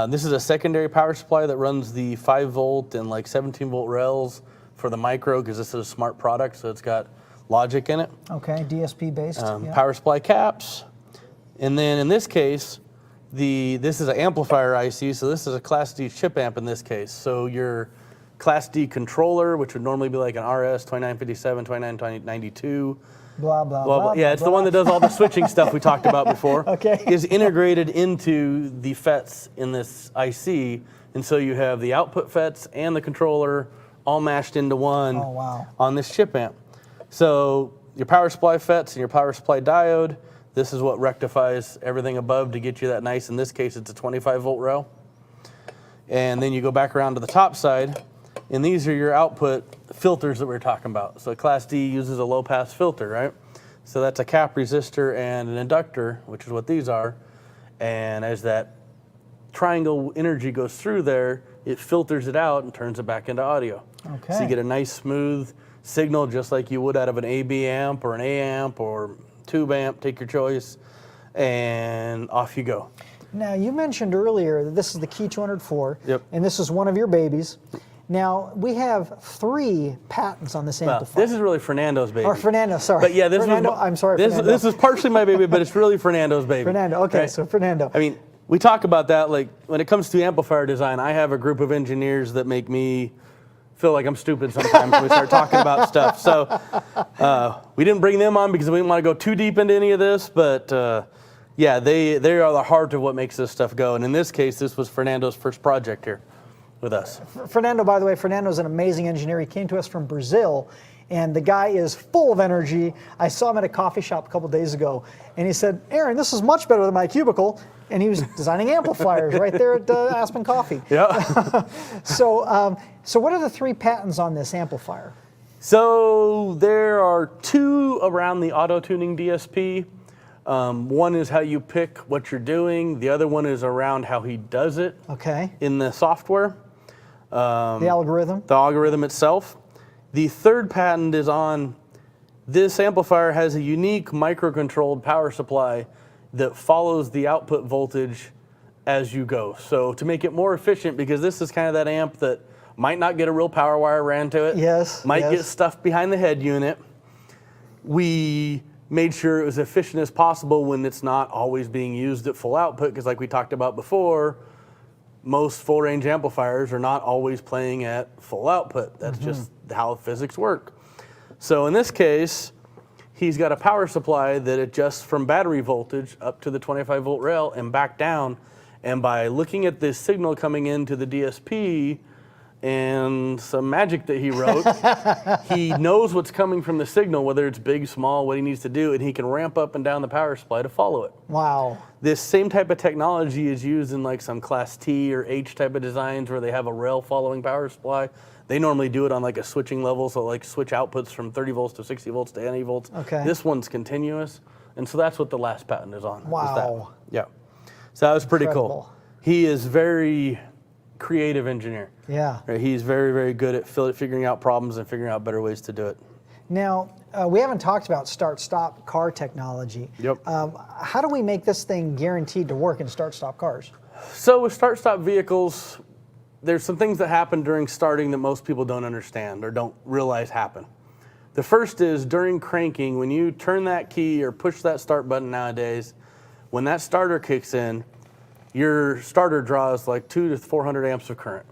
This is a secondary power supply that runs the 5-volt and like 17-volt rails for the micro, because this is a smart product, so it's got logic in it. Okay, DSP based. Power supply caps. And then in this case, this is an amplifier IC, so this is a Class D chip amp in this case. So your Class D controller, which would normally be like an RS 2957, 2992. Blah, blah, blah. Yeah, it's the one that does all the switching stuff we talked about before. Okay. Is integrated into the FETs in this IC. And so you have the output FETs and the controller all mashed into one on this chip amp. So your power supply FETs and your power supply diode, this is what rectifies everything above to get you that nice, in this case, it's a 25-volt rail. And then you go back around to the top side, and these are your output filters that we were talking about. So Class D uses a low-pass filter, right? So that's a cap resistor and an inductor, which is what these are. And as that triangle energy goes through there, it filters it out and turns it back into audio. Okay. So you get a nice smooth signal just like you would out of an AB amp or an A amp or tube amp, take your choice, and off you go. Now, you mentioned earlier that this is the Key 204, Yep. and this is one of your babies. Now, we have 3 patents on this amplifier. This is really Fernando's baby. Or Fernando, sorry. But yeah, I'm sorry, Fernando. This is partially my baby, but it's really Fernando's baby. Fernando, okay, right? so Fernando. I mean, we talk about that, like, when it comes to amplifier design, I have a group of engineers that make me feel like I'm stupid sometimes when we start talking about stuff. So we didn't bring them on because we didn't want to go too deep into any of this, but yeah, they are the heart of what makes this stuff go. And in this case, this was Fernando's first project here with us. Fernando, by the way, Fernando's an amazing engineer. He came to us from Brazil, and the guy is full of energy. I saw him at a coffee shop a couple days ago, and he said, Aaron, this is much better than my cubicle. And he was designing amplifiers right there at Aspen Coffee. Yeah. So what are the 3 patents on this amplifier? So there are 2 around the auto-tuning DSP. One is how you pick what you're doing. The other one is around how he does it in the software. The algorithm? The algorithm itself. The 3rd patent is on this amplifier has a unique microcontrolled power supply that follows the output voltage as you go. So to make it more efficient, because this is kind of that amp that might not get a real power wire ran to it. Yes. Might get stuff behind the head unit. We made sure it was efficient as possible when it's not always being used at full output, because like we talked about before, most full range amplifiers are not always playing at full output. That's just how physics work. So in this case, he's got a power supply that adjusts from battery voltage up to the 25-volt rail and back down. And by looking at this signal coming into the DSP and some magic that he wrote, he knows what's coming from the signal, whether it's big, small, what he needs to do, and he can ramp up and down the power supply to follow it. Wow. This same type of technology is used in like some Class T or H type of designs where they have a rail following power supply. They normally do it on like a switching level, so like switch outputs from 30 volts to 60 volts to 80 volts. Okay. This one's continuous, and so that's what the last patent is on. Wow. Is that. Yeah. So that was pretty cool. He is very creative engineer. Yeah. Right? He's very, very good at figuring out problems and figuring out better ways to do it. Now, we haven't talked about start-stop car technology. Yep. How do we make this thing guaranteed to work in start-stop cars? So with start-stop vehicles, there's some things that happen during starting that most people don't understand or don't realize happen. The first is during cranking, when you turn that key or push that start button nowadays, when that starter kicks in, your starter draws like 200 to 400 amps of current.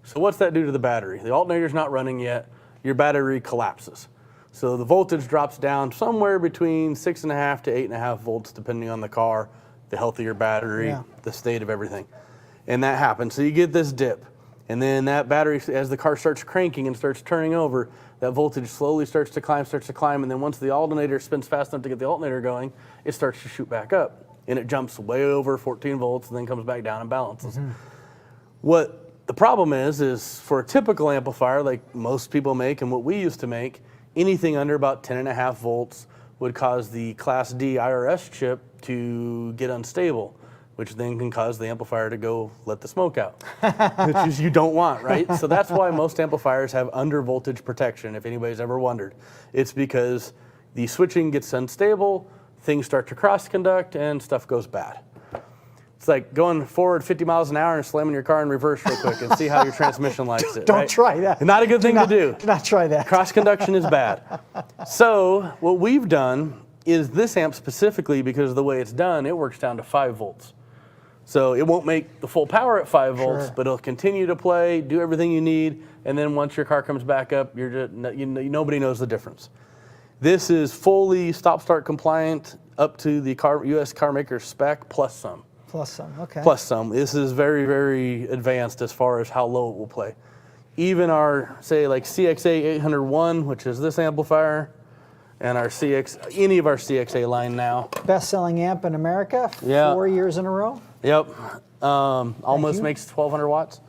So what's that do to the battery? The alternator's not running yet, your battery collapses. So the voltage drops down somewhere between 6.5 to 8.5 volts, depending on the car, the health of your battery, the state of everything. And that happens. So you get this dip. And then that battery, as the car starts cranking and starts turning over, that voltage slowly starts to climb, and then once the alternator spins fast enough to get the alternator going, it starts to shoot back up. and it jumps way over 14 volts and then comes back down and balances. What the problem is for a typical amplifier like most people make and what we used to make, anything under about 10.5 volts would cause the Class D IRS chip to get unstable, which then can cause the amplifier to go let the smoke out, which is you don't want, right? So that's why most amplifiers have under voltage protection, if anybody's ever wondered. It's because the switching gets unstable, things start to cross conduct, and stuff goes bad. It's like going forward 50 miles an hour and slamming your car in reverse real quick and see how your transmission likes it. Don't try that. Not a good thing to do. Do not try that. Cross conduction is bad. So what we've done is this amp specifically, because of the way it's done, it works down to 5 volts. So it won't make the full power at 5 volts, but it'll continue to play, do everything you need, and then once your car comes back up, you're just, nobody knows the difference. This is fully stop-start compliant up to the U.S. car maker spec plus some. Plus some, okay. Plus some. This is very, very advanced as far as how low it will play. Even our, say, like CXA 801, which is this amplifier, and our any of our CXA line now. Best-selling amp in America, 4 years in a row. Yep, almost makes 1,200 watts.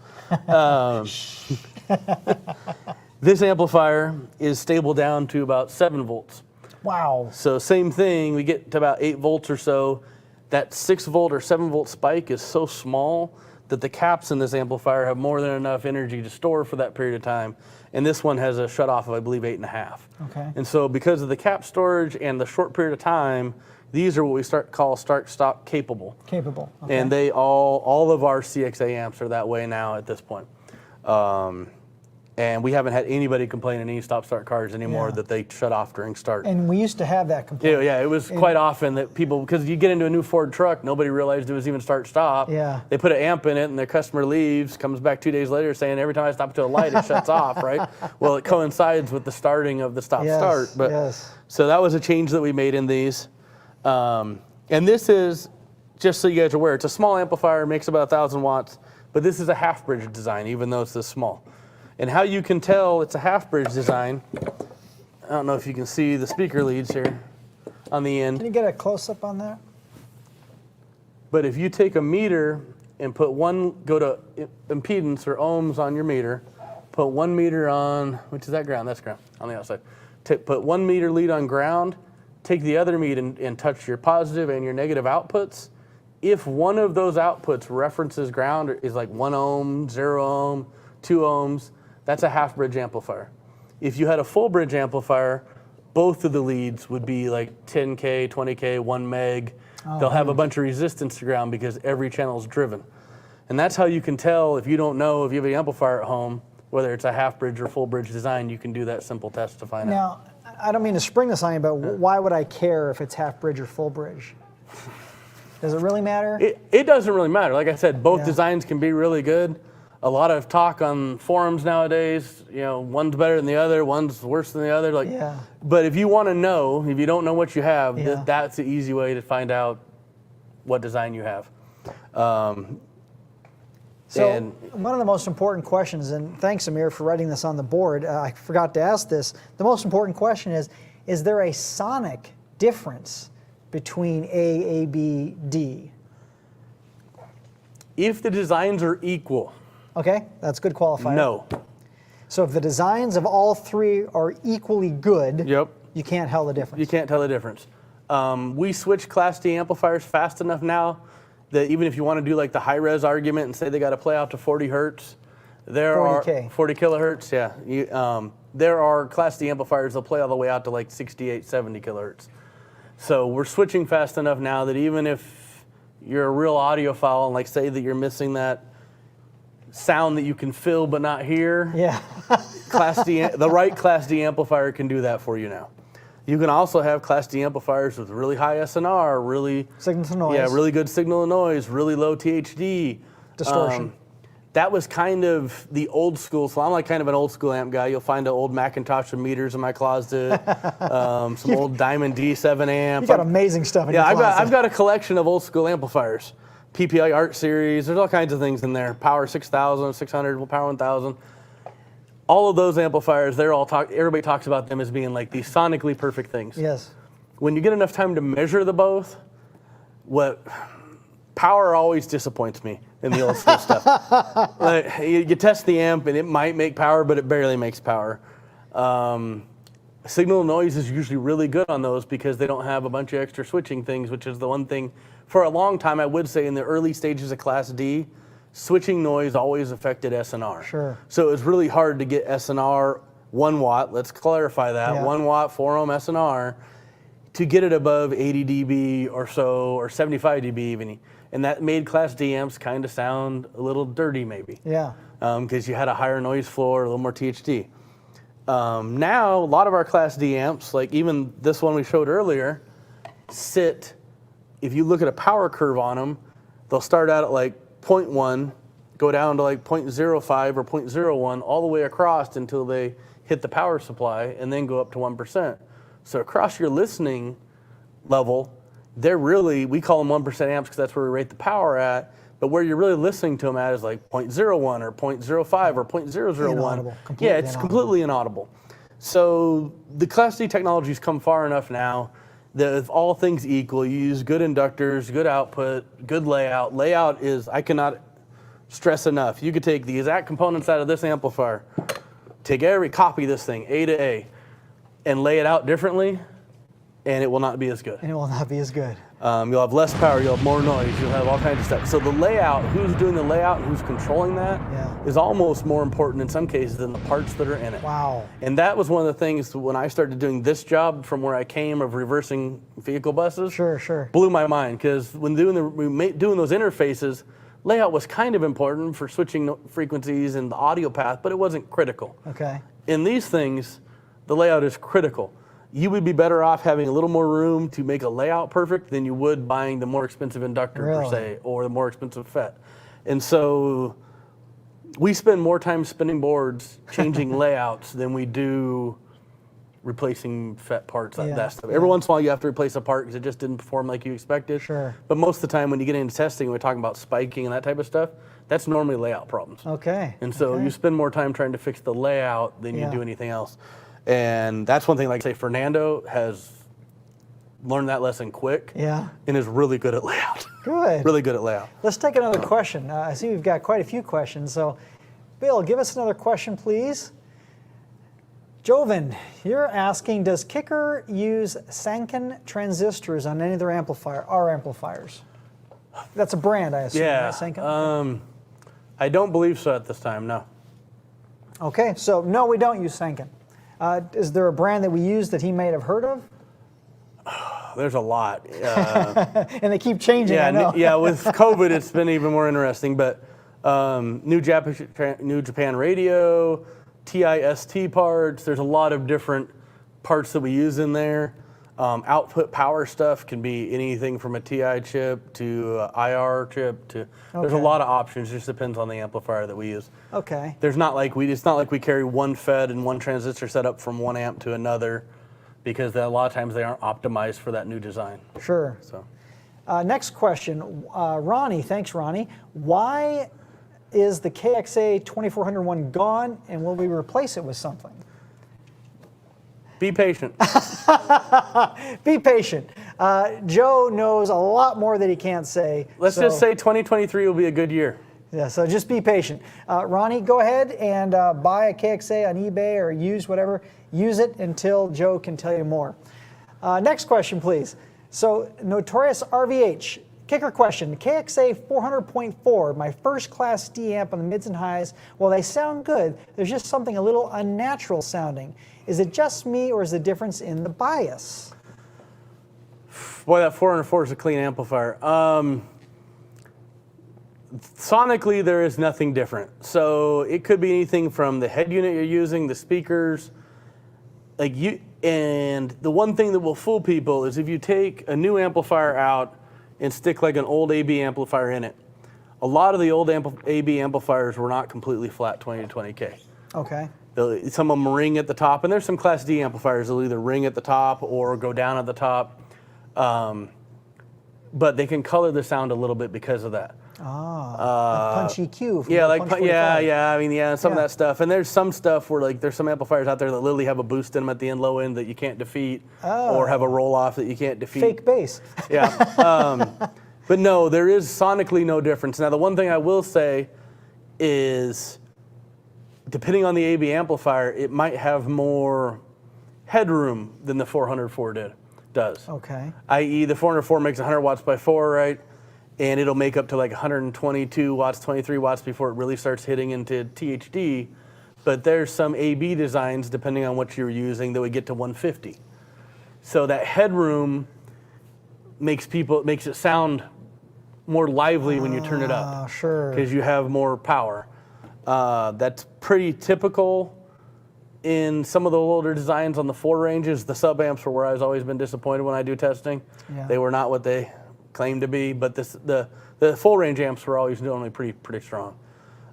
This amplifier is stable down to about 7 volts. Wow. So same thing, we get to about 8 volts or so. That 6 volt or 7 volt spike is so small that the caps in this amplifier have more than enough energy to store for that period of time. And this one has a shut off of, I believe, 8.5. Okay. And so because of the cap storage and the short period of time, these are what we call start-stop capable. Capable. Okay. And they all of our CXA amps are that way now at this point. And we haven't had anybody complain in any stop-start cars anymore that they shut off during start. And we used to have that complaint. Yeah, it was quite often that people, because you get into a new Ford truck, nobody realized it was even start-stop. Yeah. They put an amp in it, and their customer leaves, comes back 2 days later saying, every time I stop to a light, it shuts off, right? Well, it coincides with the starting of the stop-start. So that was a change that we made in these. And this is, just so you guys are aware, it's a small amplifier, makes about 1,000 watts, but this is a half-bridge design, even though it's this small. And how you can tell it's a half-bridge design, I don't know if you can see the speaker leads here on the end. Can you get a close-up on that? But if you take a meter and go to impedance or ohms on your meter, put 1 meter on, which is that ground? That's ground on the outside. Put 1 meter lead on ground, take the other meter and touch your positive and your negative outputs. If one of those outputs references ground or is like 1 ohm, 0 ohm, 2 ohms, that's a half bridge amplifier. If you had a full bridge amplifier, both of the leads would be like 10K, 20K, 1 meg. They'll have a bunch of resistance to ground because every channel is driven. And that's how you can tell if you don't know if you have an amplifier at home, whether it's a half bridge or full bridge design, you can do that simple test to find out. Now, I don't mean to spring this on you, but why would I care if it's half bridge or full bridge? Does it really matter? It doesn't really matter. Like I said, both designs can be really good. A lot of talk on forums nowadays, one's better than the other, one's worse than the other. But if you want to know, if you don't know what you have, that's the easy way to find out what design you have. So one of the most important questions, and thanks Amir for writing this on the board, I forgot to ask this, the most important question is there a sonic difference between A, B, D? If the designs are equal. Okay, that's a good qualifier. No. So if the designs of all three are equally good, you can't tell the difference. You can't tell the difference. We switch Class D amplifiers fast enough now that even if you want to do like the high-res argument and say they got to play out to 40 hertz, 40 kilohertz, there are Class D amplifiers that'll play all the way out to like 68, 70 kilohertz. So we're switching fast enough now that even if you're a real audiophile and like say that you're missing that sound that you can feel but not hear, the right Class D amplifier can do that for you now. You can also have Class D amplifiers with really high SNR, really signal to noise. really good signal to noise, really low THD. Distortion. That was kind of the old school, so I'm like kind of an old school amp guy. You'll find an old Macintosh with meters in my closet, some old Diamond D7 amp. You got amazing stuff in your closet. I've got a collection of old school amplifiers. PPI Art Series, there's all kinds of things in there. Power 6000, 600, Power 1000. All of those amplifiers, everybody talks about them as being like these sonically perfect things. Yes. When you get enough time to measure the both, Power always disappoints me in the old school stuff. Like, you test the amp and it might make power, but it barely makes power. Signal noise is usually really good on those because they don't have a bunch of extra switching things, which is the one thing. For a long time, I would say in the early stages of Class D, switching noise always affected SNR. Sure. So it was really hard to get SNR 1 watt, let's clarify that, Yeah. 1 watt, 4 ohm SNR, to get it above 80 dB or so, or 75 dB even. And that made Class D amps kind of sound a little dirty maybe. Yeah. Because you had a higher noise floor, a little more THD. Now, a lot of our Class D amps, like even this one we showed earlier, sit, if you look at a power curve on them, they'll start out at like 0.1, go down to like 0.05 or 0.01, all the way across until they hit the power supply and then go up to 1%. So across your listening level, they're really, we call them 1% amps because that's where we rate the power at, but where you're really listening to them at is like 0.01 or 0.05 or 0.001. Inaudible, Yeah, it's completely inaudible. So the Class D technology's come far enough now that if all things equal, you use good inductors, good output, good layout. Layout is, I cannot stress enough. You could take the exact components out of this amplifier, copy this thing, A to A, and lay it out differently, and it will not be as good. And it will not be as good. You'll have less power, you'll have more noise, you'll have all kinds of stuff. So the layout, who's doing the layout and who's controlling that is almost more important in some cases than the parts that are in it. Wow. And that was one of the things when I started doing this job from where I came of reversing vehicle buses. Sure. Blew my mind because when doing those interfaces, layout was kind of important for switching frequencies and the audio path, but it wasn't critical. Okay. In these things, the layout is critical. You would be better off having a little more room to make a layout perfect than you would buying the more expensive inductor per se, or the more expensive FET. And so we spend more time spinning boards, changing layouts than we do replacing FET parts, that stuff. Every once in a while you have to replace a part because it just didn't perform like you expected. Sure. But most of the time when you get into testing, we're talking about spiking and that type of stuff, that's normally layout problems. Okay. And so you spend more time trying to fix the layout than you do anything else. And that's one thing, like say Fernando has learned that lesson quick and is really good at layout. Good. Really good at layout. Let's take another question. I see we've got quite a few questions. So Bill, give us another question, please. Joven, you're asking, does Kicker use Sanken transistors on any of their our amplifiers? That's a brand, I assume, right, Sanken? I don't believe so at this time, no. Okay, so no, we don't use Sanken. Is there a brand that we use that he may have heard of? There's a lot. And they keep changing, I know. With COVID, it's been even more interesting. But New Japan Radio, TIST parts, there's a lot of different parts that we use in there. Output power stuff can be anything from a TI chip to IR chip to, there's a lot of options, just depends on the amplifier that we use. Okay. There's not like it's not like we carry one FET and one transistor setup from one amp to another because a lot of times they aren't optimized for that new design. Sure. So. Next question, Ronnie, thanks Ronnie. Why is the KXA 2401 gone and will we replace it with something? Be patient. Be patient. Joe knows a lot more that he can't say. Let's just say 2023 will be a good year. Yeah, so just be patient. Ronnie, go ahead and buy a KXA on eBay or use whatever. Use it until Joe can tell you more. Next question, please. So, Notorious RVH. Kicker question, KXA 400.4, my first Class D amp on the mids and highs, well, they sound good. There's just something a little unnatural sounding. Is it just me or is the difference in the bias? Boy, that 404 is a clean amplifier. Sonically, there is nothing different. So it could be anything from the head unit you're using, the speakers, and the one thing that will fool people is if you take a new amplifier out and stick like an old AB amplifier in it. A lot of the old AB amplifiers were not completely flat 20 to 20K. Okay. Some of them ring at the top, and there's some Class D amplifiers that'll either ring at the top or go down at the top. but they can color the sound a little bit because of that. Like Punchy Q. From Yeah, Punch like 45. I mean, some of that stuff. And there's some stuff where like there's some amplifiers out there that literally have a boost in them at the end, low end that you can't defeat, or have a roll off that you can't defeat. Fake bass. Yeah. But no, there is sonically no difference. Now, the one thing I will say is, depending on the AB amplifier, it might have more headroom than the 404 does. Okay. I.e., the 404 makes 100 watts by 4, right? And it'll make up to like 122 watts, 23 watts before it really starts hitting into THD. But there's some AB designs, depending on what you're using, that would get to 150. So that headroom makes it sound more lively when you turn it up. Sure. Because you have more power. That's pretty typical in some of the older designs on the 4 ranges. The sub amps were where I was always been disappointed when I do testing. Yeah. They were not what they claimed to be, but the full range amps were always normally pretty strong.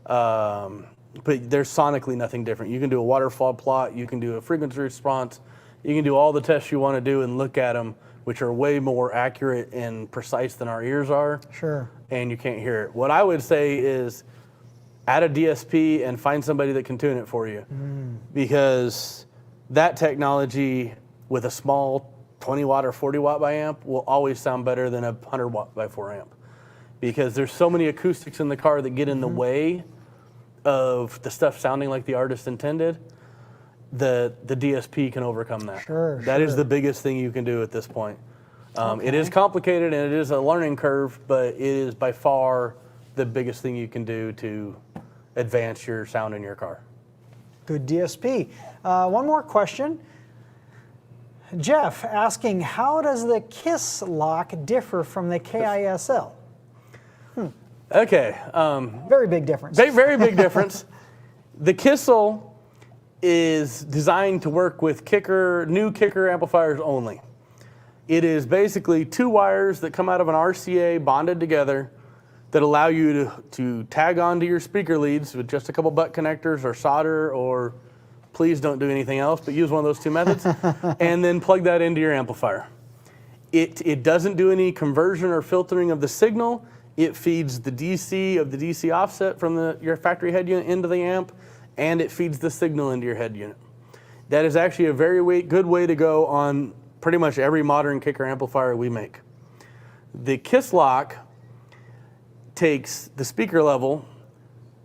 But there's sonically nothing different. You can do a waterfall plot, you can do a frequency response, you can do all the tests you want to do and look at them, which are way more accurate and precise than our ears are. Sure. And you can't hear it. What I would say is add a DSP and find somebody that can tune it for you. Because that technology with a small 20 watt or 40 watt by amp will always sound better than a 100 watt by 4 amp. Because there's so many acoustics in the car that get in the way of the stuff sounding like the artist intended. The DSP can overcome that. Sure. That is the biggest thing you can do at this point. It is complicated and it is a learning curve, but it is by far the biggest thing you can do to advance your sound in your car. Good DSP. One more question. Jeff asking, how does the KISS lock differ from the KISL? Okay. Very big difference. Very big difference. The KISL is designed to work with new Kicker amplifiers only. It is basically 2 wires that come out of an RCA bonded together that allow you to tag onto your speaker leads with just a couple butt connectors or solder, or please don't do anything else, but use one of those 2 methods, and then plug that into your amplifier. It doesn't do any conversion or filtering of the signal. It feeds the DC of the DC offset from your factory head unit into the amp, and it feeds the signal into your head unit. That is actually a very good way to go on pretty much every modern Kicker amplifier we make. The KISS lock takes the speaker level,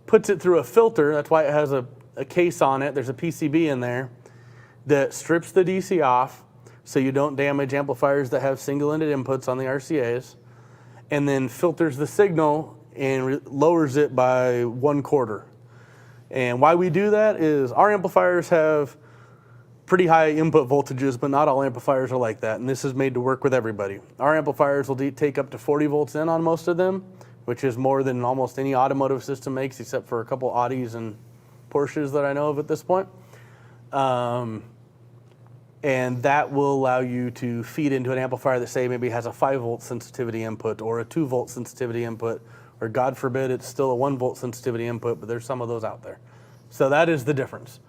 puts it through a filter, that's why it has a case on it, there's a PCB in there, that strips the DC off so you don't damage amplifiers that have single-ended inputs on the RCAs, and then filters the signal and lowers it by 1/4. And why we do that is our amplifiers have pretty high input voltages, but not all amplifiers are like that, and this is made to work with everybody. Our amplifiers will take up to 40 volts in on most of them, which is more than almost any automotive system makes, except for a couple Audis and Porsches that I know of at this point. And that will allow you to feed into an amplifier that, say, maybe has a 5 volt sensitivity input or a 2 volt sensitivity input, or God forbid it's still a 1 volt sensitivity input, but there's some of those out there. So that is the difference.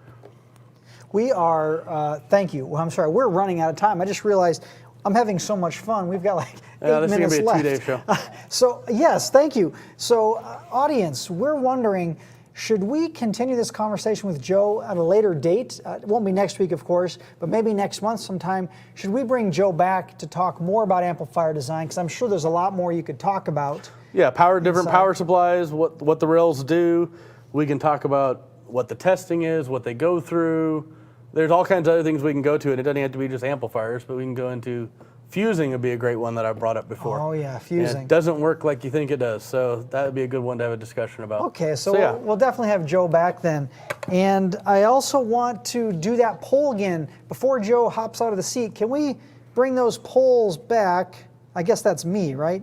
We are, thank you. Well, I'm sorry, we're running out of time. I just realized I'm having so much fun. We've got like 8 minutes left. This is going to be a 2-day show. So, yes, thank you. So, audience, we're wondering, should we continue this conversation with Joe at a later date? It won't be next week, of course, but maybe next month sometime. Should we bring Joe back to talk more about amplifier design? Because I'm sure there's a lot more you could talk about. Yeah, different power supplies, what the rails do. We can talk about what the testing is, what they go through. There's all kinds of other things we can go to, and it doesn't have to be just amplifiers, but we can go into fusing would be a great one that I brought up before. Oh yeah, fusing. And it doesn't work like you think it does, so that would be a good one to have a discussion about. Okay, so we'll definitely have Joe back then. And I also want to do that poll again. Before Joe hops out of the seat, can we bring those polls back? I guess that's me, right?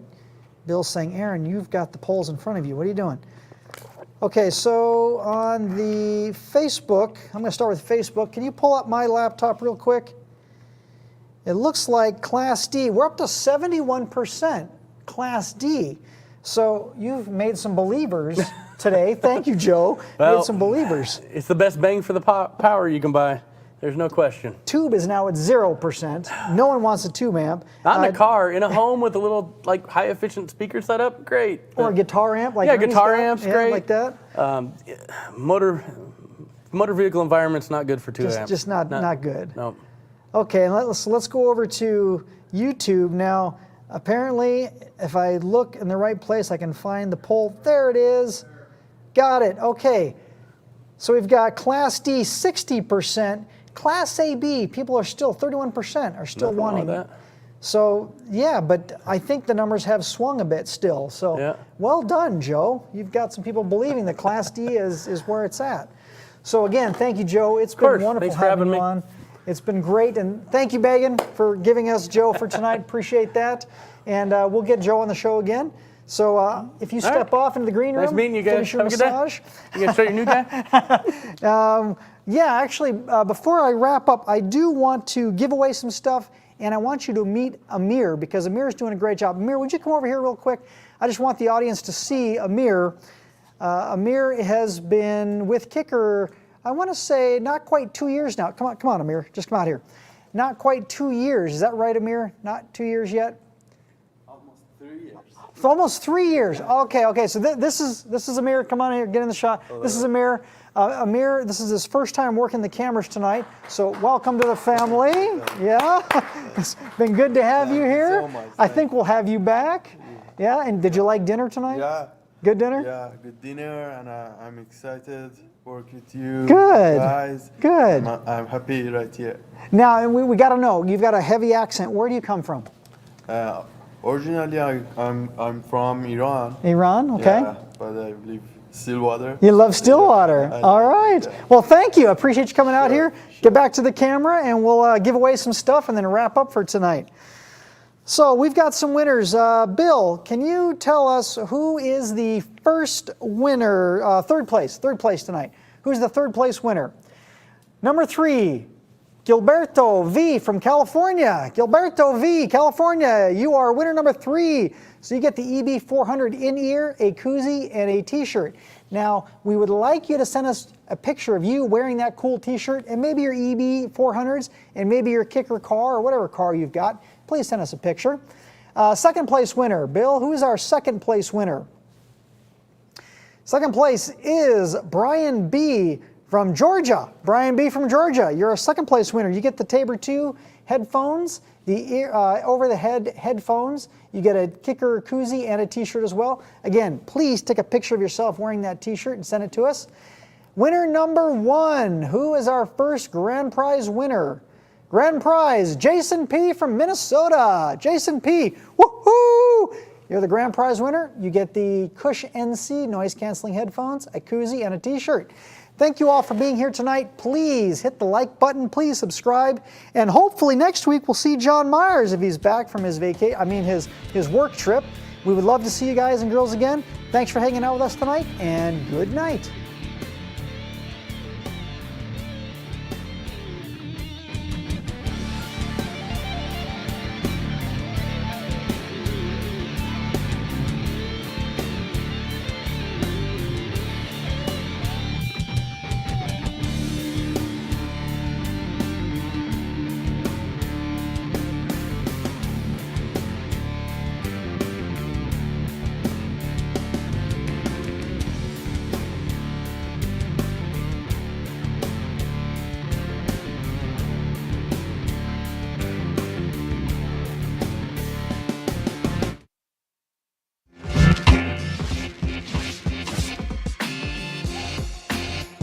Bill's saying, Aaron, you've got the polls in front of you. What are you doing? Okay, so on the Facebook, I'm going to start with Facebook. Can you pull up my laptop real quick? It looks like Class D. We're up to 71% Class D. So you've made some believers today. Thank you, Joe. Well, made some believers. It's the best bang for the power you can buy. There's no question. Tube is now at 0%. No one wants a tube amp. Not in a car, in a home with a little like high efficient speaker setup, great. Or a guitar amp, like yeah, Ernie's guitar got. amps, Yeah, great. like that. Motor vehicle environment's not good for tube amps. Just not good. No. Okay, and let's go over to YouTube now. Apparently, if I look in the right place, I can find the poll. There it is. Got it. Okay. So we've got Class D 60%. Class AB, people are still 31% are still Nothing wrong wanting. with that. So yeah, but I think the numbers have swung a bit still. So Yeah. well done, Joe. You've got some people believing that Class D is where it's at. So again, thank you, Joe. It's been wonderful Thanks for having you me. on. It's been great, and thank you, Megan, for giving us Joe for tonight. Appreciate that. And we'll get Joe on the show again. So if you step off into the green room, Nice meeting you guys. finish your Have a good day. massage. You gonna show your new guy? Yeah, actually, before I wrap up, I do want to give away some stuff, and I want you to meet Amir, because Amir's doing a great job. Amir, would you come over here real quick? I just want the audience to see Amir. Amir has been with Kicker, I want to say, not quite 2 years now. Come on, Amir. Just come out here. Not quite 2 years. Is that right, Amir? Not 2 years yet? Almost 3 years. It's almost 3 years. Okay. So this is Amir. Come on here, get in the shot. This is Amir. Amir, this is his first time working the cameras tonight. So welcome to the family. Yeah, it's been good to have you here. So much, I think we'll have you back. Yeah, and did you like dinner tonight? Yeah. Good dinner? Yeah, good dinner, and I'm excited to work with you Good. guys. Good. I'm happy right here. Now, we got to know, you've got a heavy accent. Where do you come from? Originally, I'm from Iran. Iran, okay. Yeah, but I live Stillwater. You love Stillwater. Yeah, All right. yeah. Well, thank you. I appreciate you coming out here. Get back to the camera, and we'll give away some stuff and then wrap up for tonight. So we've got some winners. Bill, can you tell us who is the first winner, third place tonight? Who's the third place winner? Number 3, Gilberto V from California. Gilberto V, California, you are winner number 3. So you get the EB400 in-ear, a koozie, and a t-shirt. Now, we would like you to send us a picture of you wearing that cool t-shirt, and maybe your EB400s, and maybe your Kicker car, or whatever car you've got. Please send us a picture. Second place winner, Bill, who is our second place winner? Second place is Brian B. from Georgia. Brian B. from Georgia, you're a second place winner. You get the Tabor 2 headphones, the over-the-head headphones. You get a Kicker koozie and a t-shirt as well. Again, please take a picture of yourself wearing that t-shirt and send it to us. Winner number 1, who is our first grand prize winner? Grand prize, Jason P. from Minnesota. Jason P. Woohoo! You're the grand prize winner. You get the Cush NC noise-canceling headphones, a koozie, and a t-shirt. Thank you all for being here tonight. Please hit the like button. Please subscribe. And hopefully next week we'll see John Myers if he's back from his his work trip. We would love to see you guys and girls again. Thanks for hanging out with us tonight, and good night.